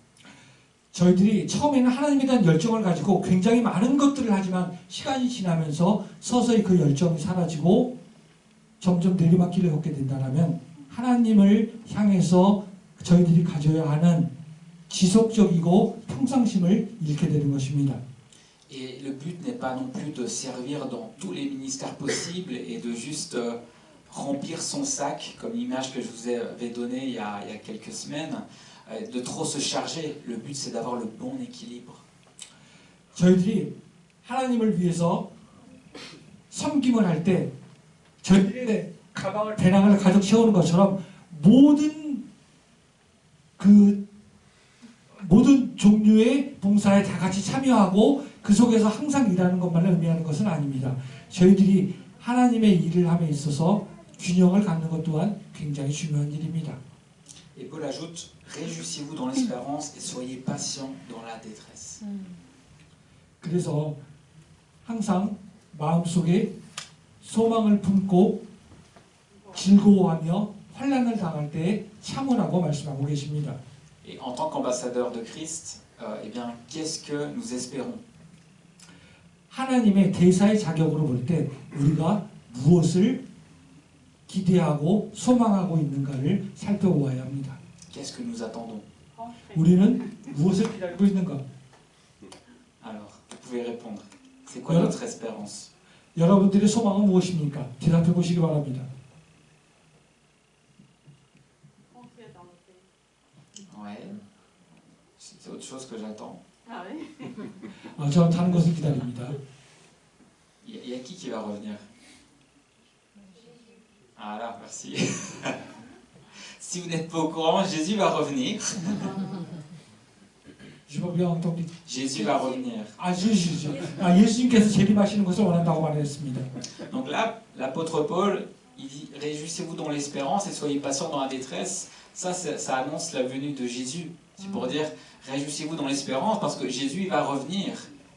저희들이 처음에는 하나님에 대한 열정을 가지고 굉장히 많은 것들을 하지만 시간이 지나면서 서서히 그 열정이 사라지고 점점 내리막길을 걷게 된다면 하나님을 향해서 저희들이 가져야 하는 지속적이고 평상심을 잃게 되는 것입니다. Et le but n'est pas non plus de servir dans tous les ministères possibles et de juste remplir son sac, comme l'image que je vous avais donnée il y a quelques semaines, de trop se charger. Le but c'est d'avoir le bon équilibre. 저희들이 하나님을 위해서 섬김을 할 때 저희들의 가방을 배낭을 가득 채우는 것처럼 모든 종류의 봉사에 다 같이 참여하고 그 속에서 항상 일하는 것만을 의미하는 것은 아닙니다. 저희들이 하나님의 일을 함에 있어서 균형을 갖는 것 또한 굉장히 중요한 일입니다. Et Paul ajoute, réjouissez-vous dans l'espérance et soyez patients dans la détresse. 그래서 항상 마음속에 소망을 품고 즐거워하며 환난을 당할 때 참으라고 말씀하고 계십니다. Et en tant qu'ambassadeur de Christ, eh bien, qu'est-ce que nous espérons? 하나님의 대사의 자격으로 볼 때 우리가 무엇을 기대하고 소망하고 있는가를 살펴보아야 합니다. Qu'est-ce que nous attendons? 우리는 무엇을 기다리고 있는가? Alors, vous pouvez répondre. C'est quoi notre espérance? 여러분들의 소망은 무엇입니까? 대답해 보시기 바랍니다. Ouais. C'est autre chose que j'attends. Ah oui. 저는 다른 것을 기다립니다. Il y a qui va revenir? Ah là, merci. Si vous n'êtes pas au courant, Jésus va revenir. Jésus va revenir. 예수님께서 재림하시는 것을 원한다고 말했습니다. Donc là, l'apôtre Paul, il dit réjouissez-vous dans l'espérance et soyez patients dans la détresse. Ça annonce la venue de Jésus. C'est pour dire réjouissez-vous dans l'espérance parce que Jésus il va revenir.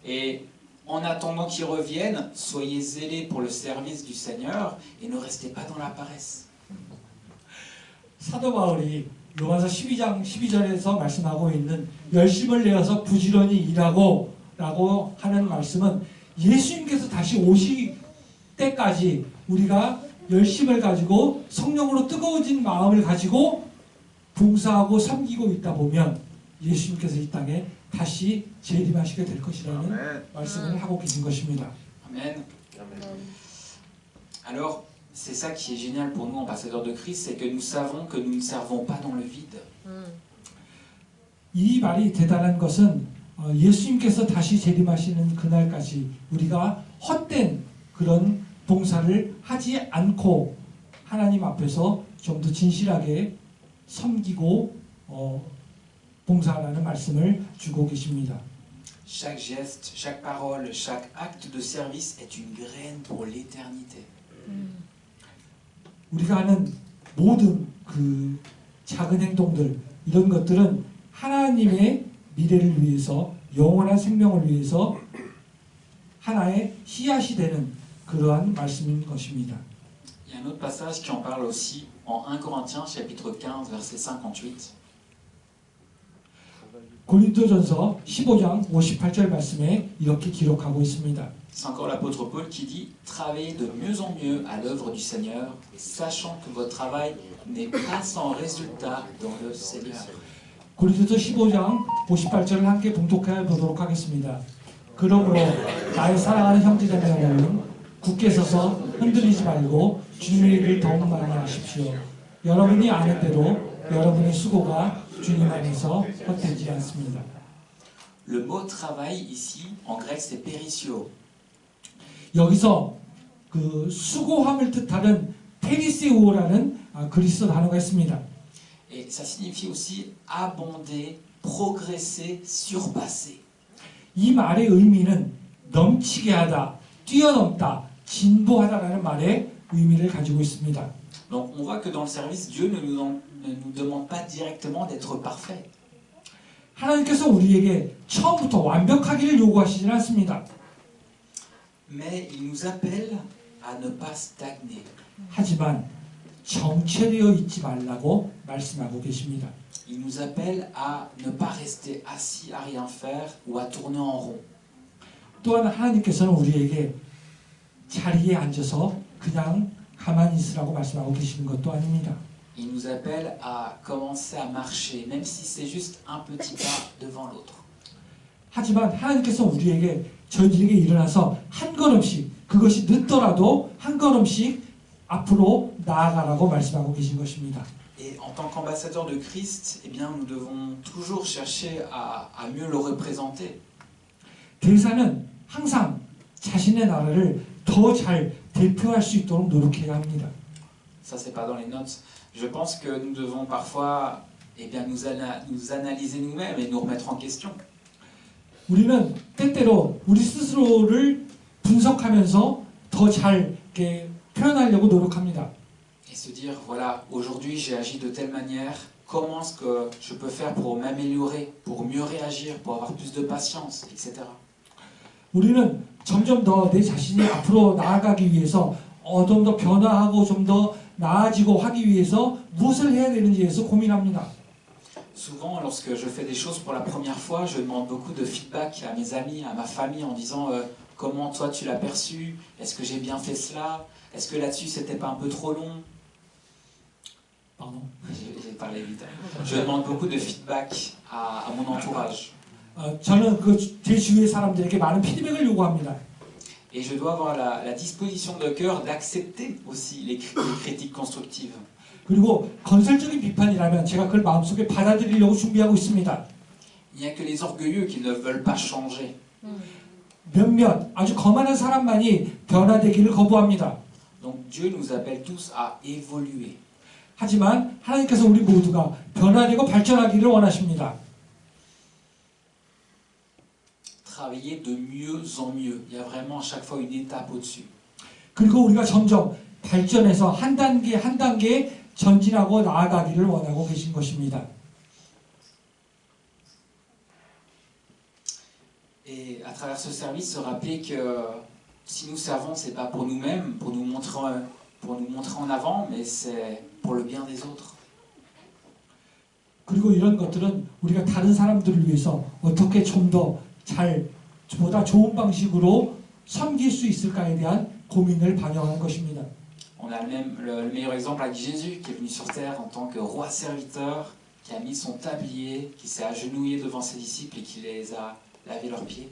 Et en attendant qu'il revienne, soyez zélés pour le service du Seigneur et ne restez pas dans la paresse. 사도 바울이 로마서 12장 12절에서 말씀하고 있는 열심을 내어서 부지런히 일하고 라고 하는 말씀은 예수님께서 다시 오실 때까지 우리가 열심을 가지고 성령으로 뜨거워진 마음을 가지고 봉사하고 섬기고 있다 보면 예수님께서 이 땅에 다시 재림하시게 될 것이라는 말씀을 하고 계신 것입니다. Amen. Alors, c'est ça qui est génial pour nous, ambassadeurs de Christ, c'est que nous savons que nous ne servons pas dans le vide. 이 말이 대단한 것은 예수님께서 다시 재림하시는 그날까지 우리가 헛된 그런 봉사를 하지 않고 하나님 앞에서 좀 더 진실하게 섬기고 봉사하라는 말씀을 주고 계십니다. Chaque geste, chaque parole, chaque acte de service est une graine pour l'éternité. 우리가 하는 모든 그 작은 행동들 이런 것들은 하나님의 미래를 위해서 영원한 생명을 위해서 하나의 씨앗이 되는 그러한 말씀인 것입니다. Il y a un autre passage qui en parle aussi en 1 Corinthiens chapitre 15 verset 58. 고린도전서 15장 58절 말씀에 이렇게 기록하고 있습니다. C'est encore l'apôtre Paul qui dit « Travaillez de mieux en mieux à l'œuvre du Seigneur, sachant que votre travail n'est pas sans résultat dans le Seigneur. » 고린도서 15장 58절을 함께 봉독해 보도록 하겠습니다. 그러므로 나의 사랑하는 형제자매는 굳게 서서 흔들리지 말고 주님의 일을 더욱 많이 하십시오. 여러분이 아는 대로 여러분의 수고가 주님 안에서 헛되지 않습니다. Le mot travail ici en grec c'est perisio. 여기서 그 수고함을 뜻하는 페리세오라는 그리스어 단어가 있습니다. Et ça signifie aussi abonder, progresser, surpasser. 이 말의 의미는 넘치게 하다, 뛰어넘다, 진보하다라는 말의 의미를 가지고 있습니다. Donc on voit que dans le service, Dieu ne nous demande pas directement d'être parfait. 하나님께서 우리에게 처음부터 완벽하기를 요구하시진 않습니다. Mais il nous appelle à ne pas stagner. 하지만 정체되어 있지 말라고 말씀하고 계십니다. Il nous appelle à ne pas rester assis à rien faire ou à tourner en rond. 또한 하나님께서는 우리에게 자리에 앉아서 그냥 가만히 있으라고 말씀하고 계시는 것도 아닙니다. Il nous appelle à commencer à marcher, même si c'est juste un petit pas devant l'autre. 하지만 하나님께서 우리에게 저희들에게 일어나서 한 걸음씩 그것이 늦더라도 한 걸음씩 앞으로 나아가라고 말씀하고 계신 것입니다. Et en tant qu'ambassadeur de Christ, eh bien, nous devons toujours chercher à mieux le représenter. 대사는 항상 자신의 나라를 더 잘 대표할 수 있도록 노력해야 합니다. Ça, c'est pas dans les notes. Je pense que nous devons parfois eh bien, nous analyser nous-mêmes et nous remettre en question. 우리는 때때로 우리 스스로를 분석하면서 더 잘 표현하려고 노력합니다. Et se dire, voilà, aujourd'hui j'ai agi de telle manière, comment est-ce que je peux faire pour m'améliorer, pour mieux réagir, pour avoir plus de patience, etc. 우리는 점점 더 내 자신이 앞으로 나아가기 위해서 좀 더 변화하고 좀 더 나아지고 하기 위해서 무엇을 해야 되는지에서 고민합니다. Souvent, lorsque je fais des choses pour la première fois, je demande beaucoup de feedback à mes amis, à ma famille, en disant comment toi tu l'as perçu, est-ce que j'ai bien fait cela, est-ce que là-dessus c'était pas un peu trop long. Pardon. J'ai parlé vite. Je demande beaucoup de feedback à mon entourage. 저는 제 주위의 사람들에게 많은 피드백을 요구합니다. Et je dois avoir la disposition de cœur d'accepter aussi les critiques constructives. 그리고 건설적인 비판이라면 제가 그걸 마음속에 받아들이려고 준비하고 있습니다. Il n'y a que les orgueilleux qui ne veulent pas changer. 몇몇 아주 거만한 사람만이 변화되기를 거부합니다. Donc Dieu nous appelle tous à évoluer. 하지만 하나님께서 우리 모두가 변화되고 발전하기를 원하십니다. Travailler de mieux en mieux. Il y a vraiment à chaque fois une étape au-dessus. 그리고 우리가 점점 발전해서 한 단계 한 단계 전진하고 나아가기를 원하고 계신 것입니다. Et à travers ce service, se rappeler que si nous servons, c'est pas pour nous-mêmes, pour nous montrer en avant, mais c'est pour le bien des autres. 그리고 이런 것들은 우리가 다른 사람들을 위해서 어떻게 좀 더 보다 좋은 방식으로 섬길 수 있을까에 대한 고민을 반영하는 것입니다. On a le meilleur exemple avec Jésus qui est venu sur terre en tant que roi serviteur, qui a mis son tablier, qui s'est agenouillé devant ses disciples et qui les a lavé leurs pieds.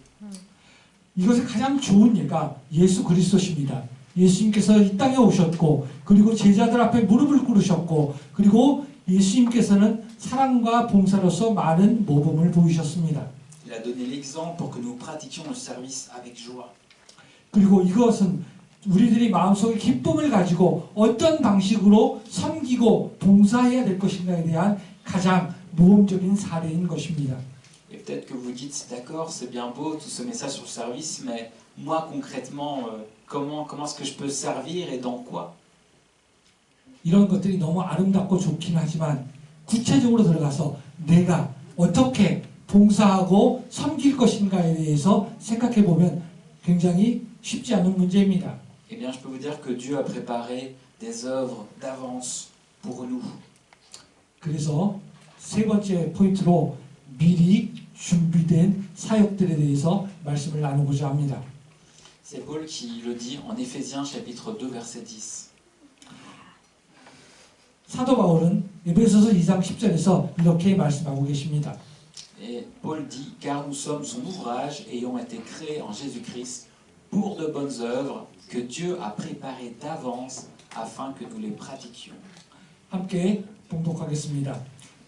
이것의 가장 좋은 예가 예수 그리스도십니다. 예수님께서 이 땅에 오셨고 그리고 제자들 앞에 무릎을 꿇으셨고 그리고 예수님께서는 사랑과 봉사로서 많은 모범을 보이셨습니다. Il a donné l'exemple pour que nous pratiquions le service avec joie. 그리고 이것은 우리들이 마음속에 기쁨을 가지고 어떤 방식으로 섬기고 봉사해야 될 것인가에 대한 가장 모범적인 사례인 것입니다. Et peut-être que vous dites, d'accord, c'est bien beau tout ce message sur le service, mais moi concrètement, comment est-ce que je peux servir et dans quoi? 이런 것들이 너무 아름답고 좋긴 하지만 구체적으로 들어가서 내가 어떻게 봉사하고 섬길 것인가에 대해서 생각해 보면 굉장히 쉽지 않은 문제입니다. Eh bien, je peux vous dire que Dieu a préparé des œuvres d'avance pour nous. 그래서 세 번째 포인트로 미리 준비된 사역들에 대해서 말씀을 나누고자 합니다. C'est Paul qui le dit en Éphésiens chapitre 2 verset 10. 사도 바울은 에베소서 2장 10절에서 이렇게 말씀하고 계십니다. Et Paul dit, car nous sommes son ouvrage ayant été créés en Jésus-Christ pour de bonnes œuvres que Dieu a préparées d'avance afin que nous les pratiquions. 함께 봉독하겠습니다.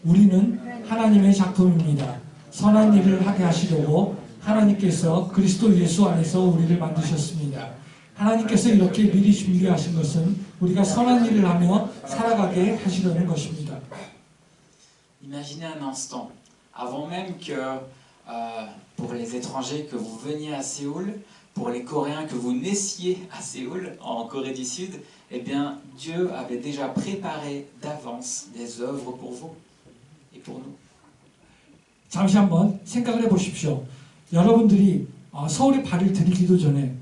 우리는 하나님의 작품입니다. 선한 일을 하게 하시려고 하나님께서 그리스도 예수 안에서 우리를 만드셨습니다. 하나님께서 이렇게 미리 준비하신 것은 우리가 선한 일을 하며 살아가게 하시려는 것입니다. Imaginez un instant, avant même que pour les étrangers que vous veniez à Séoul, pour les Coréens que vous naissiez à Séoul, en Corée du Sud, eh bien Dieu avait déjà préparé d'avance des œuvres pour vous et pour nous. 잠시 한번 생각을 해보십시오. 여러분들이 서울에 발을 들이기도 전에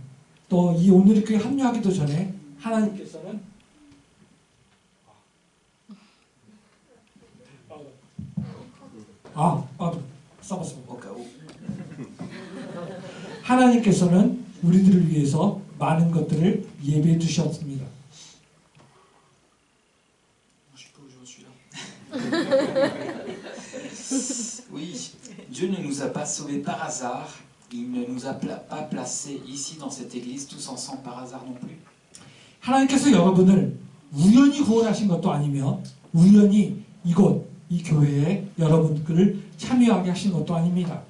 또 이 오늘의 교회에 합류하기도 전에 하나님께서는 써봤습니다. Au cas où. 하나님께서는 우리들을 위해서 많은 것들을 예배해 주셨습니다. Je sais pas où j'en suis là. Oui, Dieu ne nous a pas sauvés par hasard. Il ne nous a pas placés ici dans cette église tous ensemble par hasard non plus. 하나님께서 여러분을 우연히 구원하신 것도 아니며 우연히 이곳 이 교회에 여러분들을 참여하게 하신 것도 아닙니다.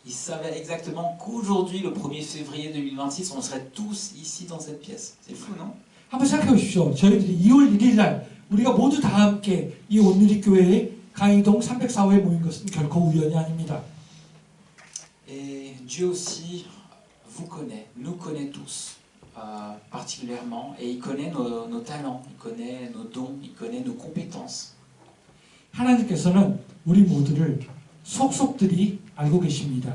Il savait exactement qu'aujourd'hui, le 1er février 2026, on serait tous ici dans cette pièce. C'est fou, non? 한번 생각해 보십시오. 저희들이 2월 1일 날 우리가 모두 다 함께 이 오늘의 교회에 강의동 304호에 모인 것은 결코 우연이 아닙니다. Et Dieu aussi vous connaît, nous connaît tous particulièrement, et il connaît nos talents, il connaît nos dons, il connaît nos compétences. 하나님께서는 우리 모두를 속속들이 알고 계십니다.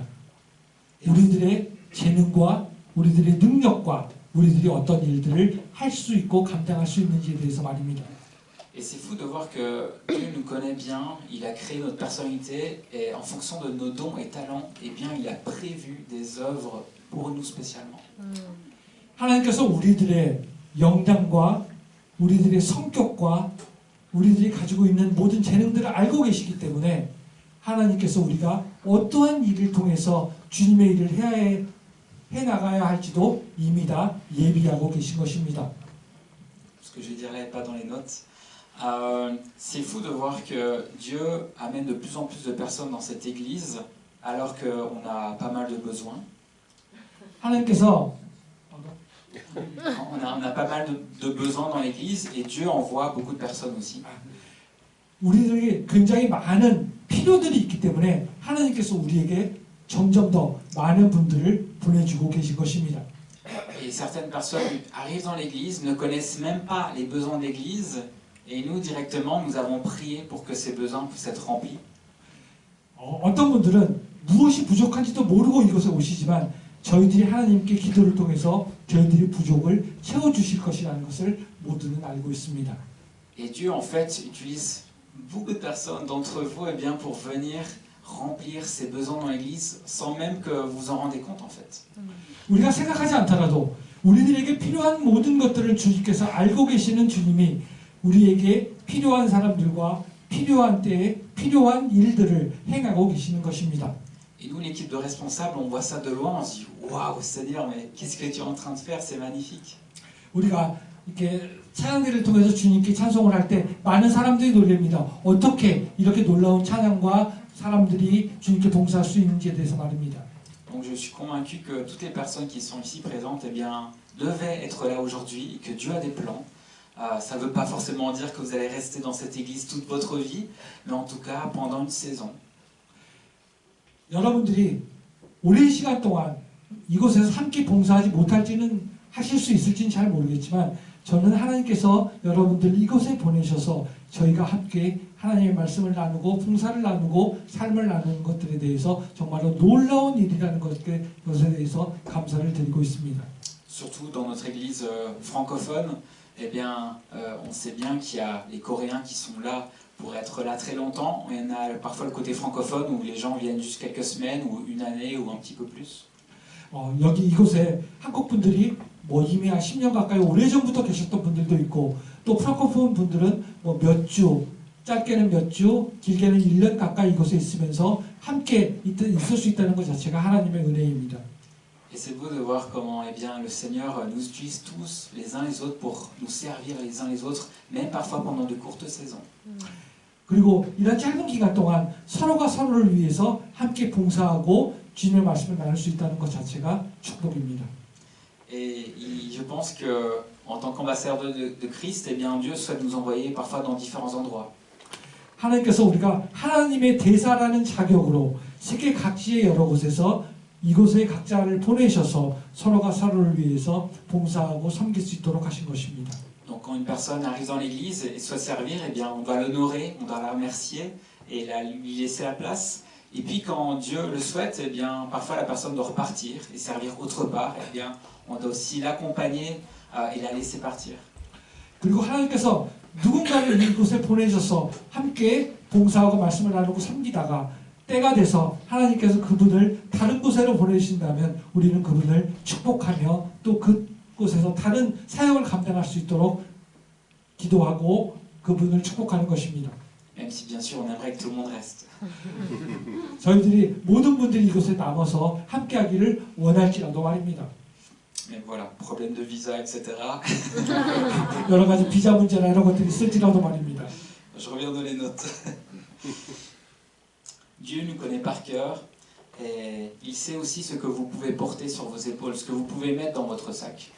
우리들의 재능과 우리들의 능력과 우리들이 어떤 일들을 할 수 있고 감당할 수 있는지에 대해서 말입니다. Et c'est fou de voir que Dieu nous connaît bien, il a créé notre personnalité, et en fonction de nos dons et talents, eh bien, il a prévu des œuvres pour nous spécialement. 하나님께서 우리들의 영향과 우리들의 성격과 우리들이 가지고 있는 모든 재능들을 알고 계시기 때문에 하나님께서 우리가 어떠한 일을 통해서 주님의 일을 해 나가야 할지도 이미 다 예비하고 계신 것입니다. Ce que je dirais pas dans les notes. C'est fou de voir que Dieu amène de plus en plus de personnes dans cette église alors qu'on a pas mal de besoins. 하나님께서 On a pas mal de besoins dans l'église et Dieu envoie beaucoup de personnes aussi. 우리들에게 굉장히 많은 필요들이 있기 때문에 하나님께서 우리에게 점점 더 많은 분들을 보내주고 계신 것입니다. Et certaines personnes arrivent dans l'église, ne connaissent même pas les besoins de l'église et nous directement nous avons prié pour que ces besoins puissent être remplis. 어떤 분들은 무엇이 부족한지도 모르고 이곳에 오시지만 저희들이 하나님께 기도를 통해서 저희들의 부족을 채워주실 것이라는 것을 모두는 알고 있습니다. Et Dieu en fait utilise beaucoup de personnes d'entre vous eh bien, pour venir remplir ces besoins dans l'église sans même que vous en rendez compte en fait. 우리가 생각하지 않더라도 우리들에게 필요한 모든 것들을 주님께서 알고 계시는 주님이 우리에게 필요한 사람들과 필요한 때에 필요한 일들을 행하고 계시는 것입니다. Et nous, l'équipe de responsables, on voit ça de loin, on se dit waouh Seigneur, mais qu'est-ce que tu es en train de faire, c'est magnifique. 우리가 이렇게 찬양대를 통해서 주님께 찬송을 할 때 많은 사람들이 놀랍니다. 어떻게 이렇게 놀라운 찬양과 사람들이 주님께 봉사할 수 있는지에 대해서 말입니다. Donc je suis convaincu que toutes les personnes qui sont ici présentes eh bien, devaient être là aujourd'hui et que Dieu a des plans. Ça ne veut pas forcément dire que vous allez rester dans cette église toute votre vie, mais en tout cas pendant une saison. 여러분들이 오랜 시간 동안 이곳에서 함께 봉사하지 못할지는 하실 수 있을지는 잘 모르겠지만 저는 하나님께서 여러분들 이곳에 보내셔서 저희가 함께 하나님의 말씀을 나누고 봉사를 나누고 삶을 나누는 것들에 대해서 정말로 놀라운 일이라는 것에 대해서 감사를 드리고 있습니다. Surtout dans notre église francophone, eh bien, on sait bien qu'il y a les Coréens qui sont là pour être là très longtemps. Il y en a parfois le côté francophone où les gens viennent juste quelques semaines ou une année ou un petit peu plus. 여기 이곳에 한국 분들이 뭐 이미 한 10년 가까이 오래전부터 계셨던 분들도 있고 또 프랑코폰 분들은 뭐 몇 주, 짧게는 몇 주, 길게는 1년 가까이 이곳에 있으면서 함께 있을 수 있다는 것 자체가 하나님의 은혜입니다. Et c'est beau de voir comment eh bien, le Seigneur nous utilise tous les uns les autres pour nous servir les uns les autres, même parfois pendant de courtes saisons. 그리고 이런 짧은 기간 동안 서로가 서로를 위해서 함께 봉사하고 주님의 말씀을 나눌 수 있다는 것 자체가 축복입니다. Et je pense que en tant qu'ambassadeur de Christ, eh bien, Dieu souhaite nous envoyer parfois dans différents endroits. 하나님께서 우리가 하나님의 대사라는 자격으로 세계 각지의 여러 곳에서 이곳에 각자를 보내셔서 서로가 서로를 위해서 봉사하고 섬길 수 있도록 하신 것입니다. Donc quand une personne arrive dans l'église et souhaite servir, eh bien, on doit l'honorer, on doit la remercier et lui laisser la place. Et puis quand Dieu le souhaite, eh bien, parfois la personne doit repartir et servir autre part. Eh bien, on doit aussi l'accompagner et la laisser partir. 그리고 하나님께서 누군가를 이곳에 보내셔서 함께 봉사하고 말씀을 나누고 섬기다가 때가 돼서 하나님께서 그분을 다른 곳으로 보내신다면 우리는 그분을 축복하며 또 그곳에서 다른 사역을 감당할 수 있도록 기도하고 그분을 축복하는 것입니다. Même si bien sûr on aimerait que tout le monde reste. 저희들이 모든 분들이 이곳에 남아서 함께하기를 원할지라도 말입니다. Mais voilà, problème de visa, etc. 여러 가지 비자 문제나 이런 것들이 있을지라도 말입니다. Je reviens de les notes. Dieu nous connaît par cœur et il sait aussi ce que vous pouvez porter sur vos épaules, ce que vous pouvez mettre dans votre sac.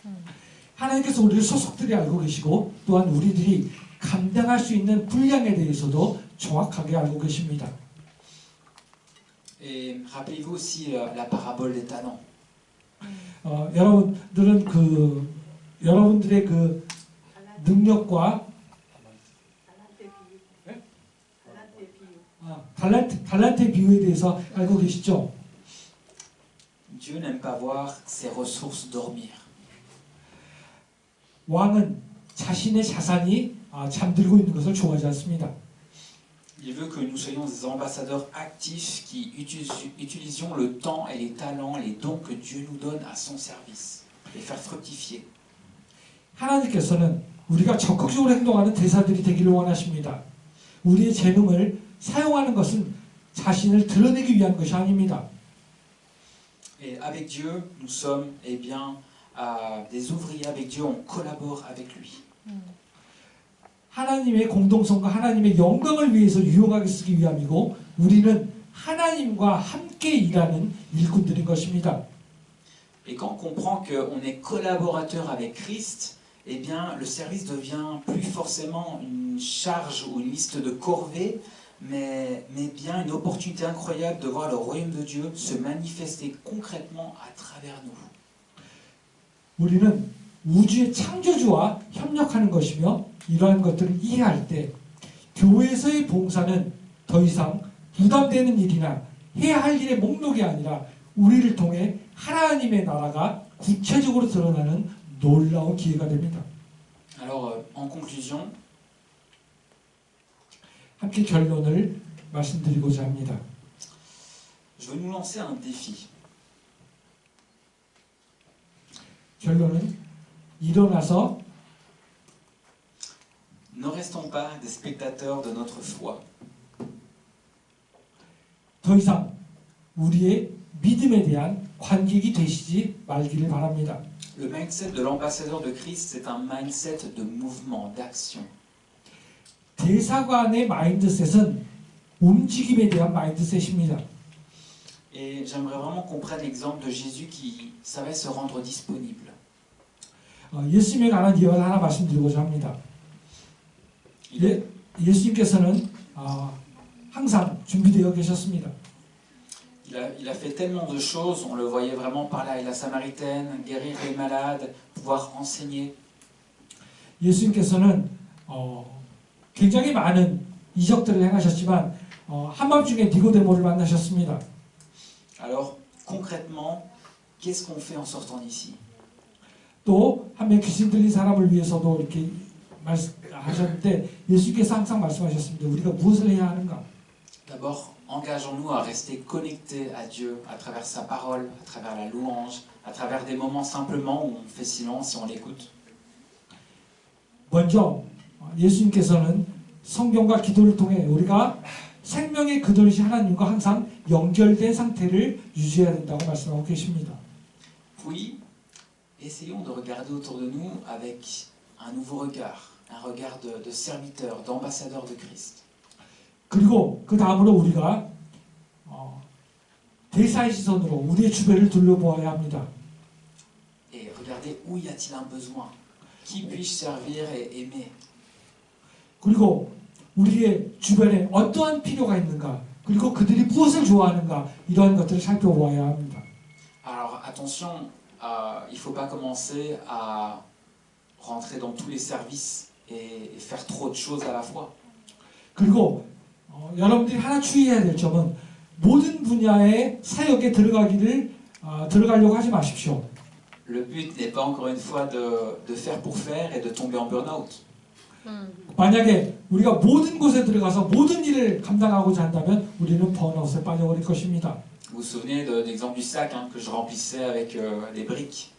하나님께서 우리를 소속들이 알고 계시고 또한 우리들이 감당할 수 있는 분량에 대해서도 정확하게 알고 계십니다. Et rappelez-vous aussi la parabole des talents. 여러분들은 여러분들의 그 능력과 달란트의 비유에 대해서 알고 계시죠? Dieu n'aime pas voir ses ressources dormir. 왕은 자신의 자산이 잠들고 있는 것을 좋아하지 않습니다. Il veut que nous soyons des ambassadeurs actifs qui utilisions le temps et les talents, les dons que Dieu nous donne à son service, les faire fructifier. 하나님께서는 우리가 적극적으로 행동하는 대사들이 되기를 원하십니다. 우리의 재능을 사용하는 것은 자신을 드러내기 위한 것이 아닙니다. Et avec Dieu, nous sommes eh bien, des ouvriers avec Dieu, on collabore avec lui. 하나님의 공동성과 하나님의 영광을 위해서 유용하게 쓰기 위함이고 우리는 하나님과 함께 일하는 일꾼들인 것입니다. Et quand on comprend qu'on est collaborateur avec Christ, eh bien, le service devient plus forcément une charge ou une liste de corvées, mais bien une opportunité incroyable de voir le royaume de Dieu se manifester concrètement à travers nous. 우리는 우주의 창조주와 협력하는 것이며 이러한 것들을 이해할 때 교회에서의 봉사는 더 이상 부담되는 일이나 해야 할 일의 목록이 아니라 우리를 통해 하나님의 나라가 구체적으로 드러나는 놀라운 기회가 됩니다. Alors, en conclusion, 함께 결론을 말씀드리고자 합니다. je veux nous lancer un défi. 결론은 일어나서 Ne restons pas des spectateurs de notre foi. 더 이상 우리의 믿음에 대한 관객이 되시지 말기를 바랍니다. Le mindset de l'ambassadeur de Christ, c'est un mindset de mouvement, d'action. 대사관의 마인드셋은 움직임에 대한 마인드셋입니다. Et j'aimerais vraiment qu'on prenne l'exemple de Jésus qui savait se rendre disponible. 예수님에 관한 예언을 하나 말씀드리고자 합니다. 예수님께서는 항상 준비되어 계셨습니다. Il a fait tellement de choses, on le voyait vraiment parler avec la Samaritaine, guérir les malades, pouvoir enseigner. 예수님께서는 굉장히 많은 이적들을 행하셨지만 한밤중에 니고데모를 만나셨습니다. Alors, concrètement, qu'est-ce qu'on fait en sortant d'ici? 또 한 명 귀신 들린 사람을 위해서도 이렇게 말씀하셨는데 예수님께서 항상 말씀하셨습니다. 우리가 무엇을 해야 하는가? D'abord, engageons-nous à rester connectés à Dieu à travers sa parole, à travers la louange, à travers des moments simplement où on fait silence et on l'écoute. 먼저 예수님께서는 성경과 기도를 통해 우리가 생명의 그릇이 하나님과 항상 연결된 상태를 유지해야 된다고 말씀하고 계십니다. Puis, essayons de regarder autour de nous avec un nouveau regard, un regard de serviteur, d'ambassadeur de Christ. 그리고 그 다음으로 우리가 대사의 시선으로 우리의 주변을 둘러보아야 합니다. Et regardez où y a-t-il un besoin? Qui puis-je servir et aimer? 그리고 우리의 주변에 어떠한 필요가 있는가, 그리고 그들이 무엇을 좋아하는가, 이러한 것들을 살펴보아야 합니다. Alors attention, il ne faut pas commencer à rentrer dans tous les services et faire trop de choses à la fois. 그리고 여러분들이 하나 주의해야 될 점은 모든 분야의 사역에 들어가려고 하지 마십시오. Le but n'est pas encore une fois de faire pour faire et de tomber en burn-out. 만약에 우리가 모든 곳에 들어가서 모든 일을 감당하고자 한다면 우리는 번아웃에 빠져버릴 것입니다. Vous vous souvenez de l'exemple du sac que je remplissais avec des briques.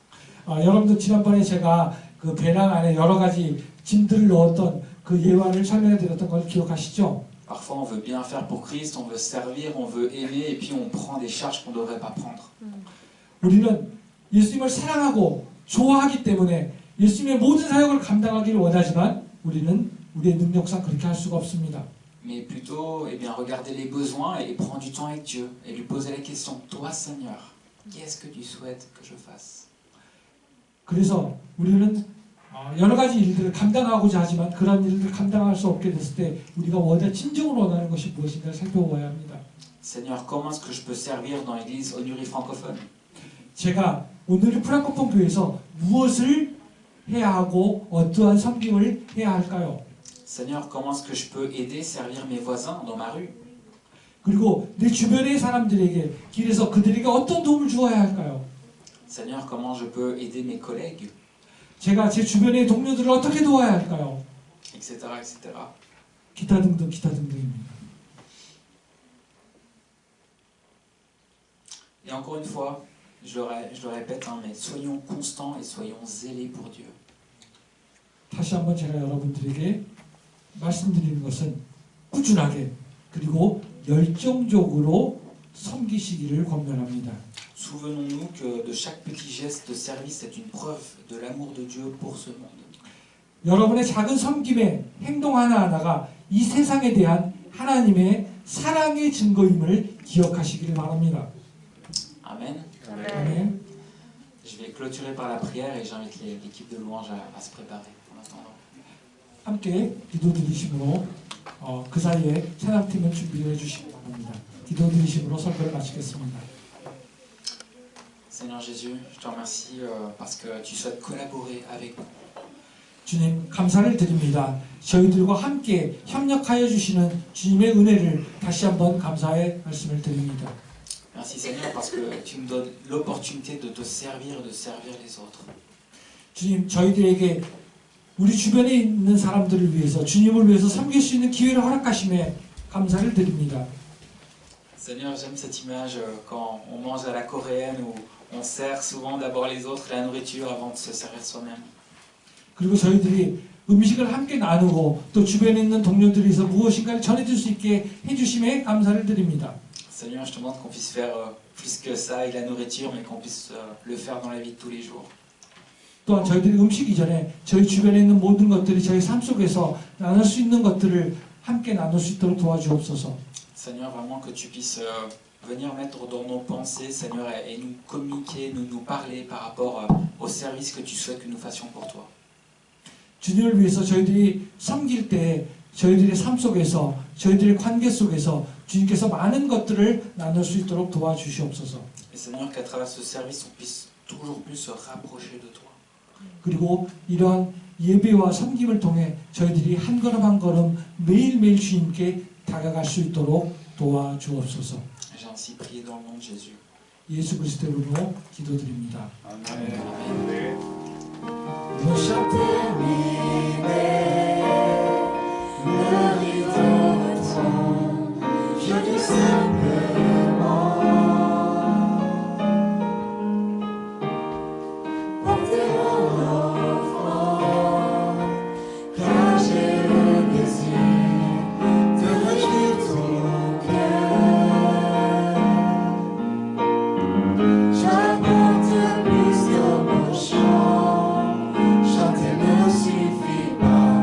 여러분들 지난번에 제가 그 배낭 안에 여러 가지 짐들을 넣었던 그 예화를 설명해 드렸던 걸 기억하시죠? Parfois on veut bien faire pour Christ, on veut servir, on veut aimer et puis on prend des charges qu'on ne devrait pas prendre. 우리는 예수님을 사랑하고 좋아하기 때문에 예수님의 모든 사역을 감당하기를 원하지만 우리는 우리의 능력상 그렇게 할 수가 없습니다. Mais plutôt, eh bien, regarder les besoins et prendre du temps avec Dieu et lui poser la question, toi Seigneur, qu'est-ce que tu souhaites que je fasse? 그래서 우리는 여러 가지 일들을 감당하고자 하지만 그런 일들을 감당할 수 없게 됐을 때 우리가 진정으로 원하는 것이 무엇인가를 살펴봐야 합니다. Seigneur, comment est-ce que je peux servir dans l'église Onuri francophone? 제가 오늘 프랑코폰 교회에서 무엇을 해야 하고 어떠한 섬김을 해야 할까요? Seigneur, comment est-ce que je peux aider, servir mes voisins dans ma rue? 그리고 내 주변의 사람들에게 길에서 그들에게 어떤 도움을 주어야 할까요? Seigneur, comment je peux aider mes collègues? 제가 제 주변의 동료들을 어떻게 도와야 할까요? Etc., etc. 기타 등등입니다. Et encore une fois, je le répète, mais soyons constants et soyons zélés pour Dieu. 다시 한번 제가 여러분들에게 말씀드리는 것은 꾸준하게 그리고 열정적으로 섬기시기를 권면합니다. Souvenons-nous que de chaque petit geste de service est une preuve de l'amour de Dieu pour ce monde. 여러분의 작은 섬김의 행동 하나하나가 이 세상에 대한 하나님의 사랑의 증거임을 기억하시기를 바랍니다. Amen. 아멘. Je vais clôturer par la prière et j'invite l'équipe de louange à se préparer en attendant. 함께 기도드리심으로 그 사이에 찬양팀은 준비를 해주시기 바랍니다. 기도드리심으로 설교를 마치겠습니다. Seigneur Jésus, je te remercie parce que tu souhaites collaborer avec nous. 주님 감사를 드립니다. 저희들과 함께 협력하여 주시는 주님의 은혜를 다시 한번 감사의 말씀을 드립니다. Merci Seigneur parce que tu me donnes l'opportunité de te servir et de servir les autres. 주님 저희들에게 우리 주변에 있는 사람들을 위해서 주님을 위해서 섬길 수 있는 기회를 허락하심에 감사를 드립니다. Seigneur, j'aime cette image quand on mange à la coréenne où on sert souvent d'abord les autres la nourriture avant de se servir soi-même. 그리고 저희들이 음식을 함께 나누고 또 주변에 있는 동료들에서 무엇인가를 전해줄 수 있게 해주심에 감사를 드립니다. Seigneur, je te demande qu'on puisse faire plus que ça avec la nourriture, mais qu'on puisse le faire dans la vie de tous les jours. 또한 저희들이 음식 이전에 저희 주변에 있는 모든 것들이 저희 삶 속에서 나눌 수 있는 것들을 함께 나눌 수 있도록 도와주옵소서. Seigneur, vraiment que tu puisses venir mettre dans nos pensées, Seigneur, et nous communiquer, nous parler par rapport au service que tu souhaites que nous fassions pour toi. 주님을 위해서 저희들이 섬길 때 저희들의 삶 속에서 저희들의 관계 속에서 주님께서 많은 것들을 나눌 수 있도록 도와주시옵소서. Et Seigneur, qu'à travers ce service, on puisse toujours plus se rapprocher de toi. 그리고 이러한 예배와 섬김을 통해 저희들이 한 걸음 한 걸음 매일매일 주님께 다가갈 수 있도록 도와주옵소서. J'ai ainsi prié dans le nom de Jésus. 예수 그리스도 이름으로 기도드립니다. Amen. Nous chantons le rideau, je te simplement. Portez mon enfant, car j'ai le désir de réjouir ton cœur. J'apporte plus de mon chant. Chanter ne suffit pas,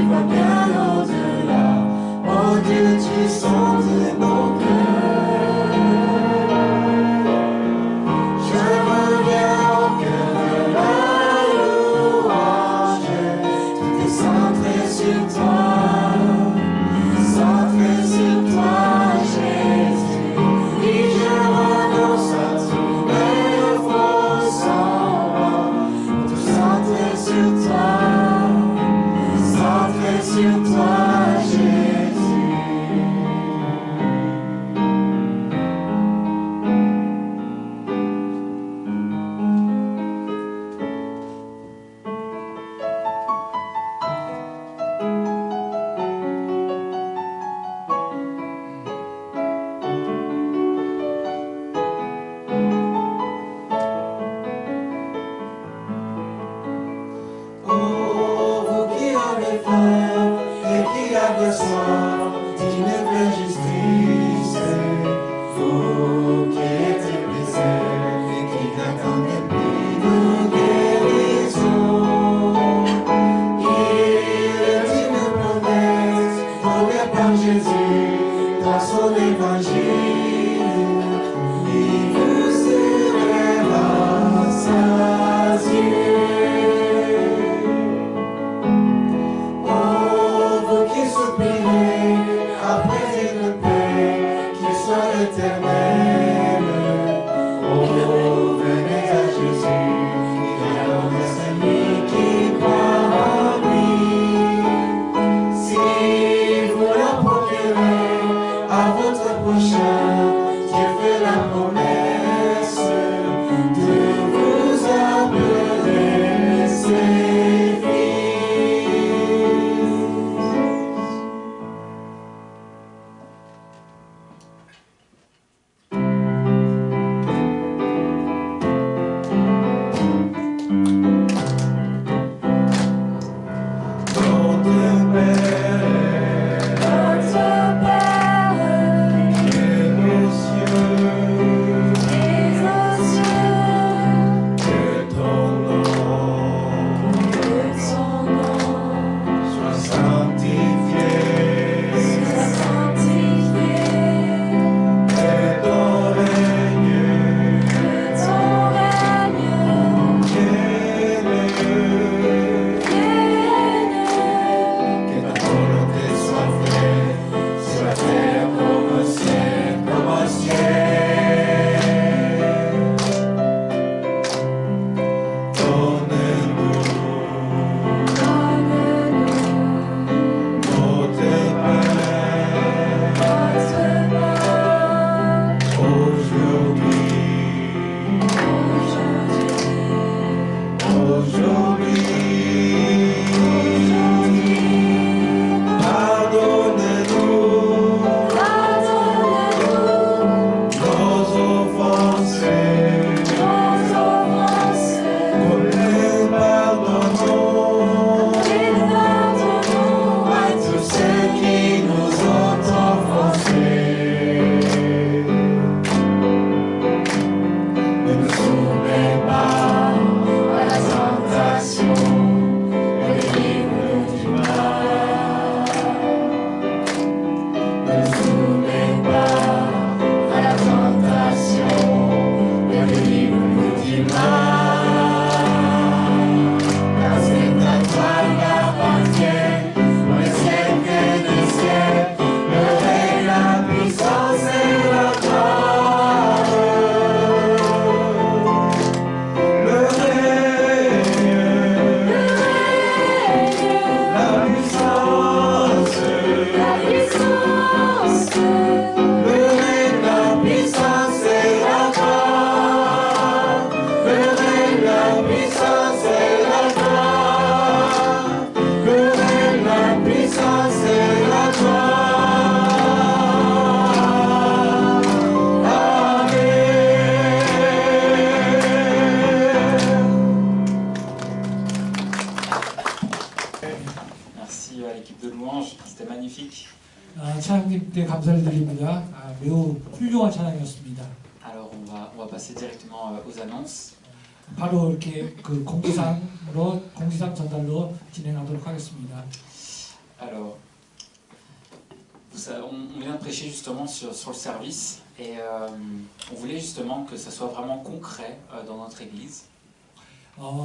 vois bien au-delà. Oh Dieu, tu sondes mon cœur. Je reviens au cœur de la louange. Tout est centré sur toi, centré sur toi, Jésus. Et je renonce à tout mes faux semblants. Tout centré sur toi, centré sur toi, Jésus. Oh, vous qui avez faim et qui avez soif d'une vraie justice, vous qui êtes blessés et qui attendez plus de guérison, il est une promesse donnée par Jésus dans son évangile. Il vous serez rassasiés. Oh, vous qui soupirez après une paix qui soit éternelle. Oh, venez à Jésus, il est celui qui croit en lui. Si vous la procurez à votre prochain, Dieu fait la promesse de vous appeler ses fils. Notre Père, qui es aux cieux, que ton nom soit sanctifié, que ton règne que ta volonté soit faite sur la terre comme au ciel, comme au ciel. Donne-nous notre pain aujourd'hui. Pardonne-nous nos offenses, comme nous pardonnons à tous ceux qui nous ont offensés. Ne nous soumets pas à la tentation, mais délivre-nous du mal. Ne nous soumets pas à la tentation, mais délivre-nous du mal. Parce que ta gloire appartient au siècle des siècles, le règne, la puissance et la gloire. Le règne, la puissance, le règne, la puissance et la gloire. Le règne, la puissance et la gloire. Le règne, la puissance et la gloire. Amen. Merci à l'équipe de louange, c'était magnifique. 찬양님께 감사를 드립니다. 매우 훌륭한 찬양이었습니다. Alors on va passer directement aux annonces. 바로 이렇게 그 공지상 전달로 진행하도록 하겠습니다. Alors, on vient de prêcher justement sur le service et on voulait justement que ça soit vraiment concret dans notre église.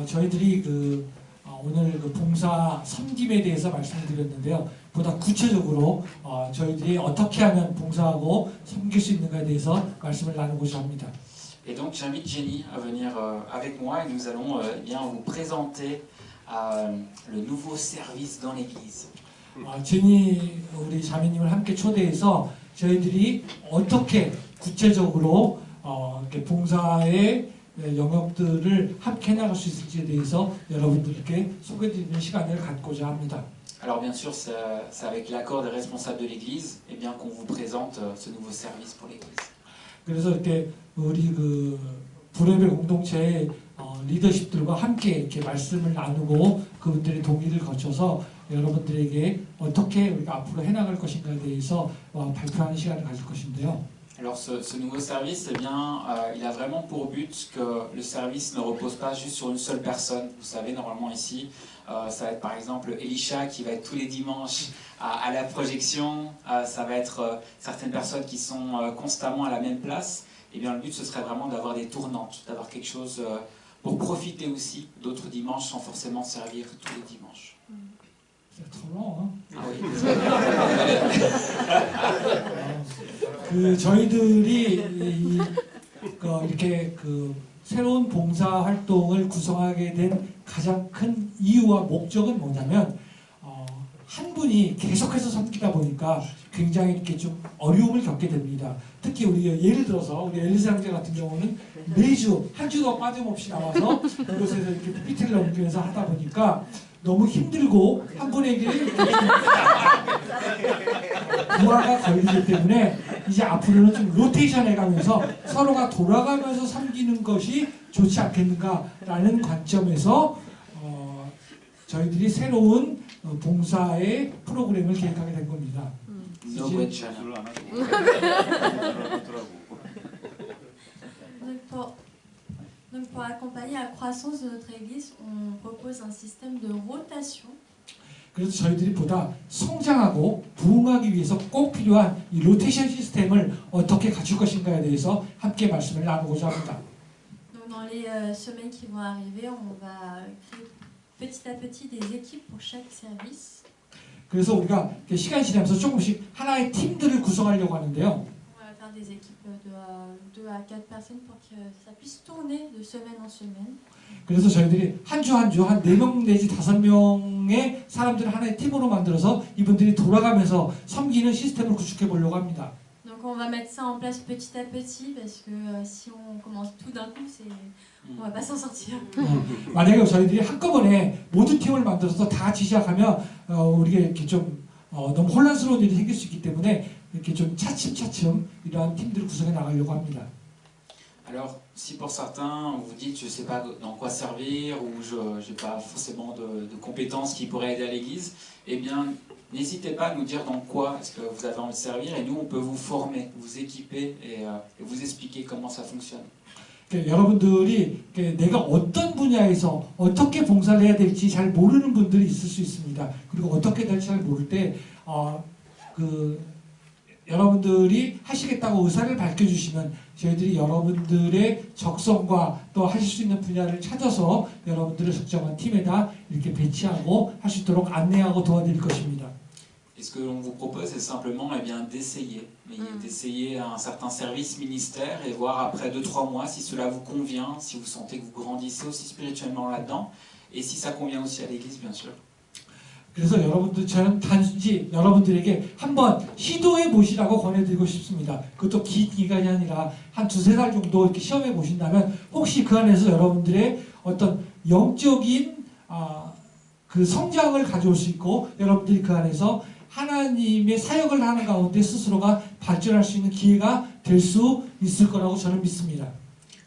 저희들이 오늘 그 봉사 섬김에 대해서 말씀을 드렸는데요. 보다 구체적으로 저희들이 어떻게 하면 봉사하고 섬길 수 있는가에 대해서 말씀을 나누고자 합니다. Et donc j'invite Jenny à venir avec moi et nous allons bien vous présenter le nouveau service dans l'église. 제니 우리 자매님을 함께 초대해서 저희들이 어떻게 구체적으로 이렇게 봉사의 영역들을 함께 나갈 수 있을지에 대해서 여러분들께 소개드리는 시간을 갖고자 합니다. Alors bien sûr, c'est avec l'accord des responsables de l'église et bien qu'on vous présente ce nouveau service pour l'église. 그래서 이렇게 우리 그 불예배 공동체의 리더십들과 함께 이렇게 말씀을 나누고 그분들의 동의를 거쳐서 여러분들에게 어떻게 우리가 앞으로 해나갈 것인가에 대해서 발표하는 시간을 가질 것인데요. Alors ce nouveau service, eh bien, il a vraiment pour but que le service ne repose pas juste sur une seule personne. Vous savez, normalement ici, ça va être par exemple Elisha qui va être tous les dimanches à la projection. Ça va être certaines personnes qui sont constamment à la même place. Eh bien, le but, ce serait vraiment d'avoir des tournantes, d'avoir quelque chose pour profiter aussi d'autres dimanches sans forcément servir tous les dimanches. C'est trop long, Ah oui. 저희들이 이렇게 새로운 봉사 활동을 구성하게 된 가장 큰 이유와 목적은 뭐냐면 한 분이 계속해서 섬기다 보니까 굉장히 이렇게 좀 어려움을 겪게 됩니다. 특히 우리 예를 들어서 우리 엘리사 형제 같은 경우는 매주 한 주도 빠짐없이 나와서 그곳에서 이렇게 PPT를 넘기면서 하다 보니까 너무 힘들고 한 분에게 부하가 걸리기 때문에 이제 앞으로는 좀 로테이션 해가면서 서로가 돌아가면서 섬기는 것이 좋지 않겠는가라는 관점에서 저희들이 새로운 봉사의 프로그램을 계획하게 된 겁니다. Donc pour accompagner la croissance de notre église, on propose un système de rotation. 그래서 저희들이 보다 성장하고 부흥하기 위해서 꼭 필요한 이 로테이션 시스템을 어떻게 갖출 것인가에 대해서 함께 말씀을 나누고자 합니다. Donc dans les semaines qui vont arriver, on va créer petit à petit des équipes pour chaque service. 그래서 우리가 시간이 지나면서 조금씩 하나의 팀들을 구성하려고 하는데요. On va faire des équipes de 2 à 4 personnes pour que ça puisse tourner de semaine en semaine. 그래서 저희들이 한 주 한 4명 내지 5명의 사람들을 하나의 팀으로 만들어서 이분들이 돌아가면서 섬기는 시스템을 구축해 보려고 합니다. Donc on va mettre ça en place petit à petit parce que si on commence tout d'un coup, on va pas s'en sortir. 만약에 저희들이 한꺼번에 모든 팀을 만들어서 다 같이 시작하면 우리가 이렇게 좀 너무 혼란스러운 일이 생길 수 있기 때문에 이렇게 좀 차츰차츰 이러한 팀들을 구성해 나가려고 합니다. Alors, si pour certains, vous dites je ne sais pas dans quoi servir ou je n'ai pas forcément de compétences qui pourraient aider à l'église, eh bien, n'hésitez pas à nous dire dans quoi est-ce que vous avez envie de servir et nous, on peut vous former, vous équiper et vous expliquer comment ça fonctionne. 여러분들이 내가 어떤 분야에서 어떻게 봉사를 해야 될지 잘 모르는 분들이 있을 수 있습니다. 그리고 어떻게 될지 잘 모를 때 여러분들이 하시겠다고 의사를 밝혀주시면 저희들이 여러분들의 적성과 또 하실 수 있는 분야를 찾아서 여러분들을 적정한 팀에다 이렇게 배치하고 할 수 있도록 안내하고 도와드릴 것입니다. Et ce que l'on vous propose, c'est simplement d'essayer. D'essayer un certain service ministère et voir après 2-3 mois si cela vous convient, si vous sentez que vous grandissez aussi spirituellement là-dedans et si ça convient aussi à l'église, bien sûr. 그래서 저는 단지 여러분들에게 한번 시도해 보시라고 권해드리고 싶습니다. 그것도 긴 기간이 아니라 한 2-3달 정도 이렇게 시험해 보신다면 혹시 그 안에서 여러분들의 어떤 영적인 그 성장을 가져올 수 있고 여러분들이 그 안에서 하나님의 사역을 하는 가운데 스스로가 발전할 수 있는 기회가 될 수 있을 거라고 저는 믿습니다.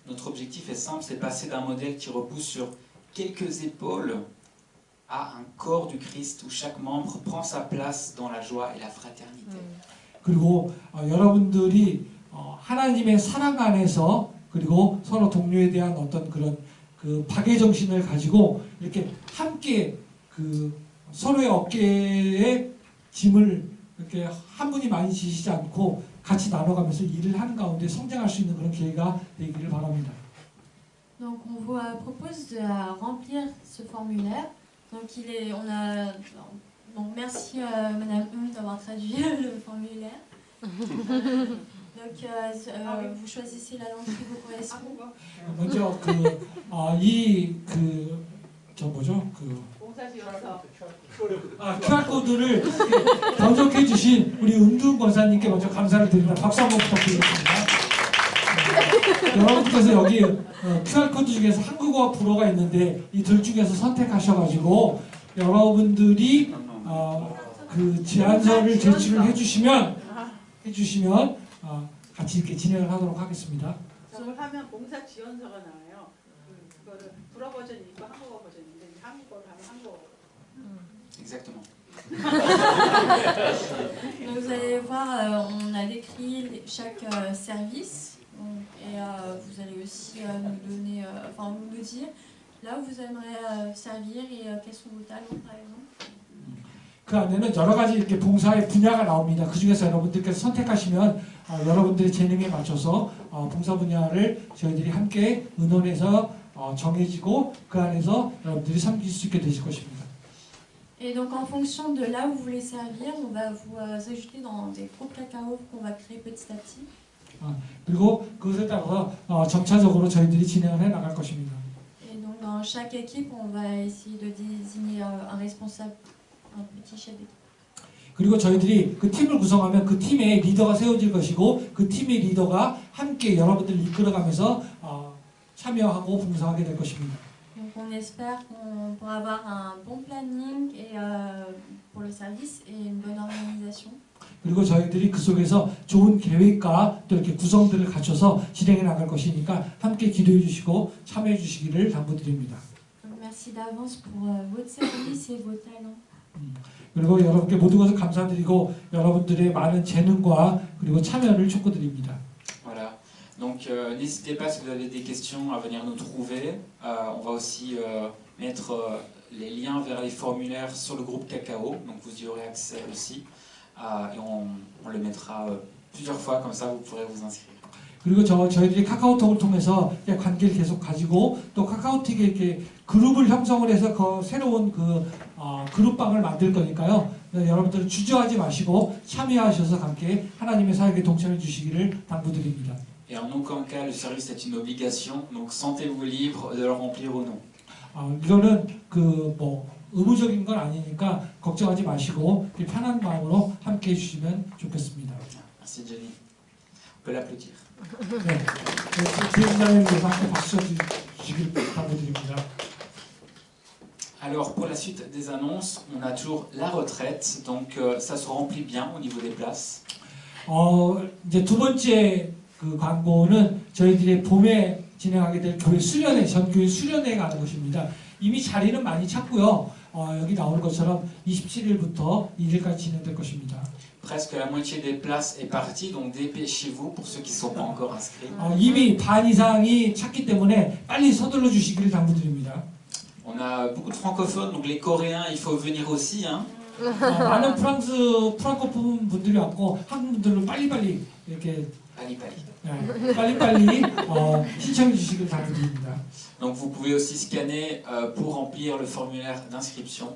Notre objectif est simple, c'est passer d'un modèle qui repose sur quelques épaules à un corps du Christ où chaque membre prend sa place dans la joie et la fraternité. 그리고 여러분들이 하나님의 사랑 안에서 그리고 서로 동료에 대한 어떤 그런 그 박애 정신을 가지고 이렇게 함께 서로의 어깨에 짐을 이렇게 한 분이 많이 지시지 않고 같이 나눠가면서 일을 하는 가운데 성장할 수 있는 그런 기회가 되기를 바랍니다. Donc on vous propose de remplir ce formulaire. Donc donc merci Madame d'avoir traduit le formulaire. Donc vous choisissez la langue qui vous correspond. 먼저 QR 코드를 번역해 주신 우리 은두 권사님께 먼저 감사를 드립니다. 박수 한번 부탁드리겠습니다. 여러분께서 여기 QR 코드 중에서 한국어와 불어가 있는데 이 둘 중에서 선택하셔가지고 여러분들이 그 제안서를 제출을 해주시면 같이 이렇게 진행을 하도록 하겠습니다. 저걸 하면 봉사 지원서가 나와요. 그거를 불어 버전이 있고 한국어 버전이 있는데 한국어로 하면 한국어. Exactement. Donc vous allez voir, on a décrit chaque service et vous allez aussi nous donner, nous dire là où vous aimeriez servir et quels sont vos talents par exemple. 그 안에는 여러 가지 이렇게 봉사의 분야가 나옵니다. 그 중에서 여러분들께서 선택하시면 여러분들의 재능에 맞춰서 봉사 분야를 저희들이 함께 의논해서 정해지고 그 안에서 여러분들이 섬길 수 있게 되실 것입니다. Et donc en fonction de là où vous voulez servir, on va vous ajouter dans des groupes cacao qu'on va créer petit à petit. 그리고 그것에 따라서 점차적으로 저희들이 진행을 해 나갈 것입니다. Et donc dans chaque équipe, on va essayer de désigner un responsable, un petit chef d'équipe. 그리고 저희들이 그 팀을 구성하면 그 팀의 리더가 세워질 것이고 그 팀의 리더가 함께 여러분들을 이끌어가면서 참여하고 봉사하게 될 것입니다. Donc on espère qu'on pourra avoir un bon planning et, pour le service et une bonne organisation. 그리고 저희들이 그 속에서 좋은 계획과 또 이렇게 구성들을 갖춰서 진행해 나갈 것이니까 함께 기도해 주시고 참여해 주시기를 당부드립니다. Donc merci d'avance pour votre service et vos talents. 그리고 여러분께 모든 것을 감사드리고 여러분들의 많은 재능과 그리고 참여를 촉구드립니다. Voilà. Donc n'hésitez pas si vous avez des questions à venir nous trouver. On va aussi mettre les liens vers les formulaires sur le groupe Cacao, donc vous y aurez accès aussi. Et on le mettra plusieurs fois, comme ça vous pourrez vous inscrire. 그리고 저희들이 카카오톡을 통해서 관계를 계속 가지고 또 카카오톡에 이렇게 그룹을 형성을 해서 새로운 그룹방을 만들 거니까요. 여러분들은 주저하지 마시고 참여하셔서 함께 하나님의 사역에 동참해 주시기를 당부드립니다. Et en aucun cas le service est une obligation, donc sentez-vous libre de le remplir ou non. 이거는 의무적인 건 아니니까 걱정하지 마시고 편한 마음으로 함께 해주시면 좋겠습니다. Merci Jenny. On peut l'applaudir. 네, 지휘자님께서 함께 박수 주시길 당부드립니다. Alors pour la suite des annonces, on a toujours la retraite, donc ça se remplit bien au niveau des places. 이제 두 번째 그 광고는 저희들이 봄에 진행하게 될 교회 수련회, 전교회 수련회 가는 것입니다. 이미 자리는 많이 찼고요. 여기 나오는 것처럼 27일부터 2일까지 진행될 것입니다. Presque la moitié des places est partie, donc dépêchez-vous pour ceux qui ne sont pas encore inscrits. 이미 반 이상이 찼기 때문에 빨리 서둘러 주시기를 당부드립니다. On a beaucoup de francophones, donc les Coréens, il faut venir aussi, hein. 많은 프랑코폰 분들이 왔고 한국 분들은 빨리빨리 이렇게 빨리빨리 신청해 주시길 당부드립니다. Donc vous pouvez aussi scanner pour remplir le formulaire d'inscription.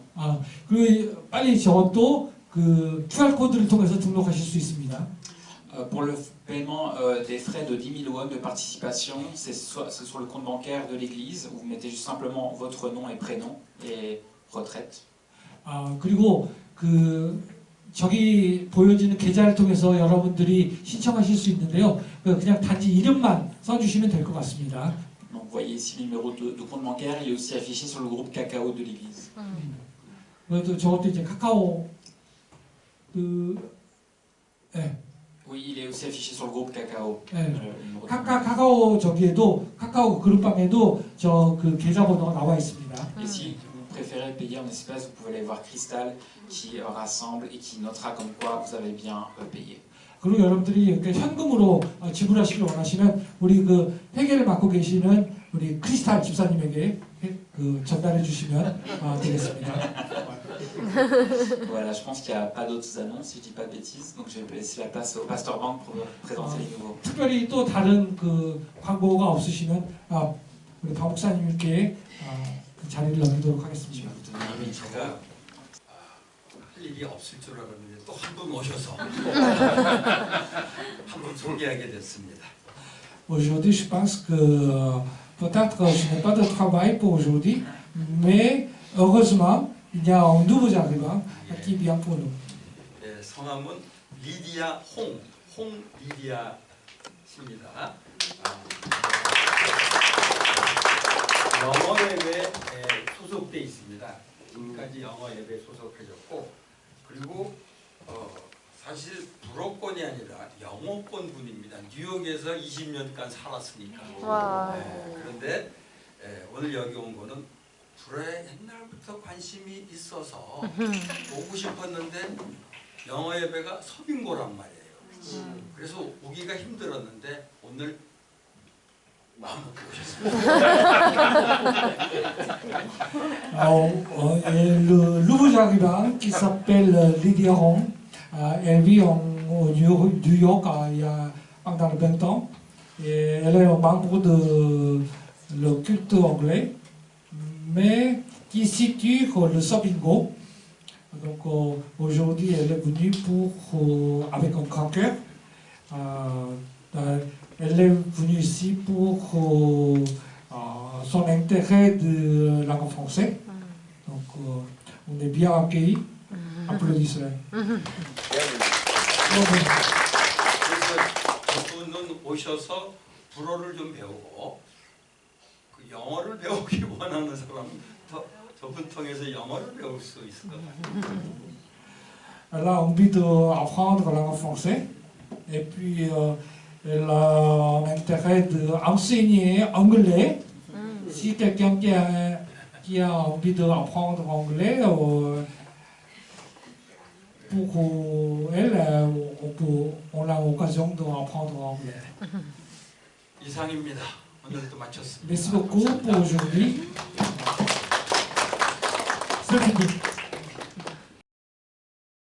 그리고 빨리 저것도 그 QR 코드를 통해서 등록하실 수 있습니다. Pour le paiement des frais de 10 000 won de participation, c'est sur le compte bancaire de l'église. Vous mettez juste simplement votre nom et prénom et retraite. 그리고 저기 보여지는 계좌를 통해서 여러분들이 신청하실 수 있는데요. 그냥 단지 이름만 써주시면 될 것 같습니다. Donc vous voyez ici le numéro de compte bancaire, il est aussi affiché sur le groupe Cacao de l'église. 저것도 이제 카카오 Oui, il est aussi affiché sur le groupe Cacao. 카카오 저기에도 카카오 그룹방에도 그 계좌번호가 나와 있습니다. Et si vous préférez payer en espèces, vous pouvez aller voir Cristal qui rassemble et qui notera comme quoi vous avez bien payé. 그리고 여러분들이 이렇게 현금으로 지불하시길 원하시면 우리 그 회계를 맡고 계시는 우리 크리스탈 집사님에게 전달해 주시면 되겠습니다. Voilà, je pense qu'il n'y a pas d'autres annonces, si je dis pas de bêtises. Donc je vais laisser la place au Pasteur Bank pour présenter les nouveaux. 특별히 또 다른 그 광고가 없으시면 우리 박 목사님께 그 자리를 넘기도록 하겠습니다. 제가 할 일이 없을 줄 알았는데 또 한 분 오셔서 한 분 소개하게 됐습니다. Aujourd'hui, je pense que peut-être je n'ai pas de travail pour aujourd'hui, mais heureusement, il y a un nouveau arrivant qui vient pour nous. 예, 성함은 리디아 홍 리디아 씨입니다. 영어 예배에 소속돼 있습니다. 지금까지 영어 예배에 소속하셨고, 그리고 사실 불어권이 아니라 영어권 분입니다. 뉴욕에서 20년간 살았으니까. 그런데 오늘 여기 온 거는 불어에 옛날부터 관심이 있어서 오고 싶었는데 영어 예배가 서빙고란 말이에요. 그래서 오기가 힘들었는데 오늘 마음 먹고 오셨습니다. Le nouveau arrivant qui s'appelle Lydia Hong, elle vit au New York il y a pendant 20 ans. Et elle est membre de le culte anglais, mais qui situe le Sobingo. Donc aujourd'hui, elle est venue avec un grand cœur. Elle est venue ici pour son intérêt de langue française. Donc on est bien accueillis. Applaudissements. 그래서 저분은 오셔서 불어를 좀 배우고 그 영어를 배우기 원하는 사람은 저분 통해서 영어를 배울 수 있을 것 같아요. Elle a envie d'apprendre la langue française et puis elle a un intérêt d'enseigner anglais. Si quelqu'un qui a envie d'apprendre anglais, pour elle, on a l'occasion d'apprendre anglais. 이상입니다. 오늘도 마쳤습니다. Merci beaucoup pour aujourd'hui. C'est fini.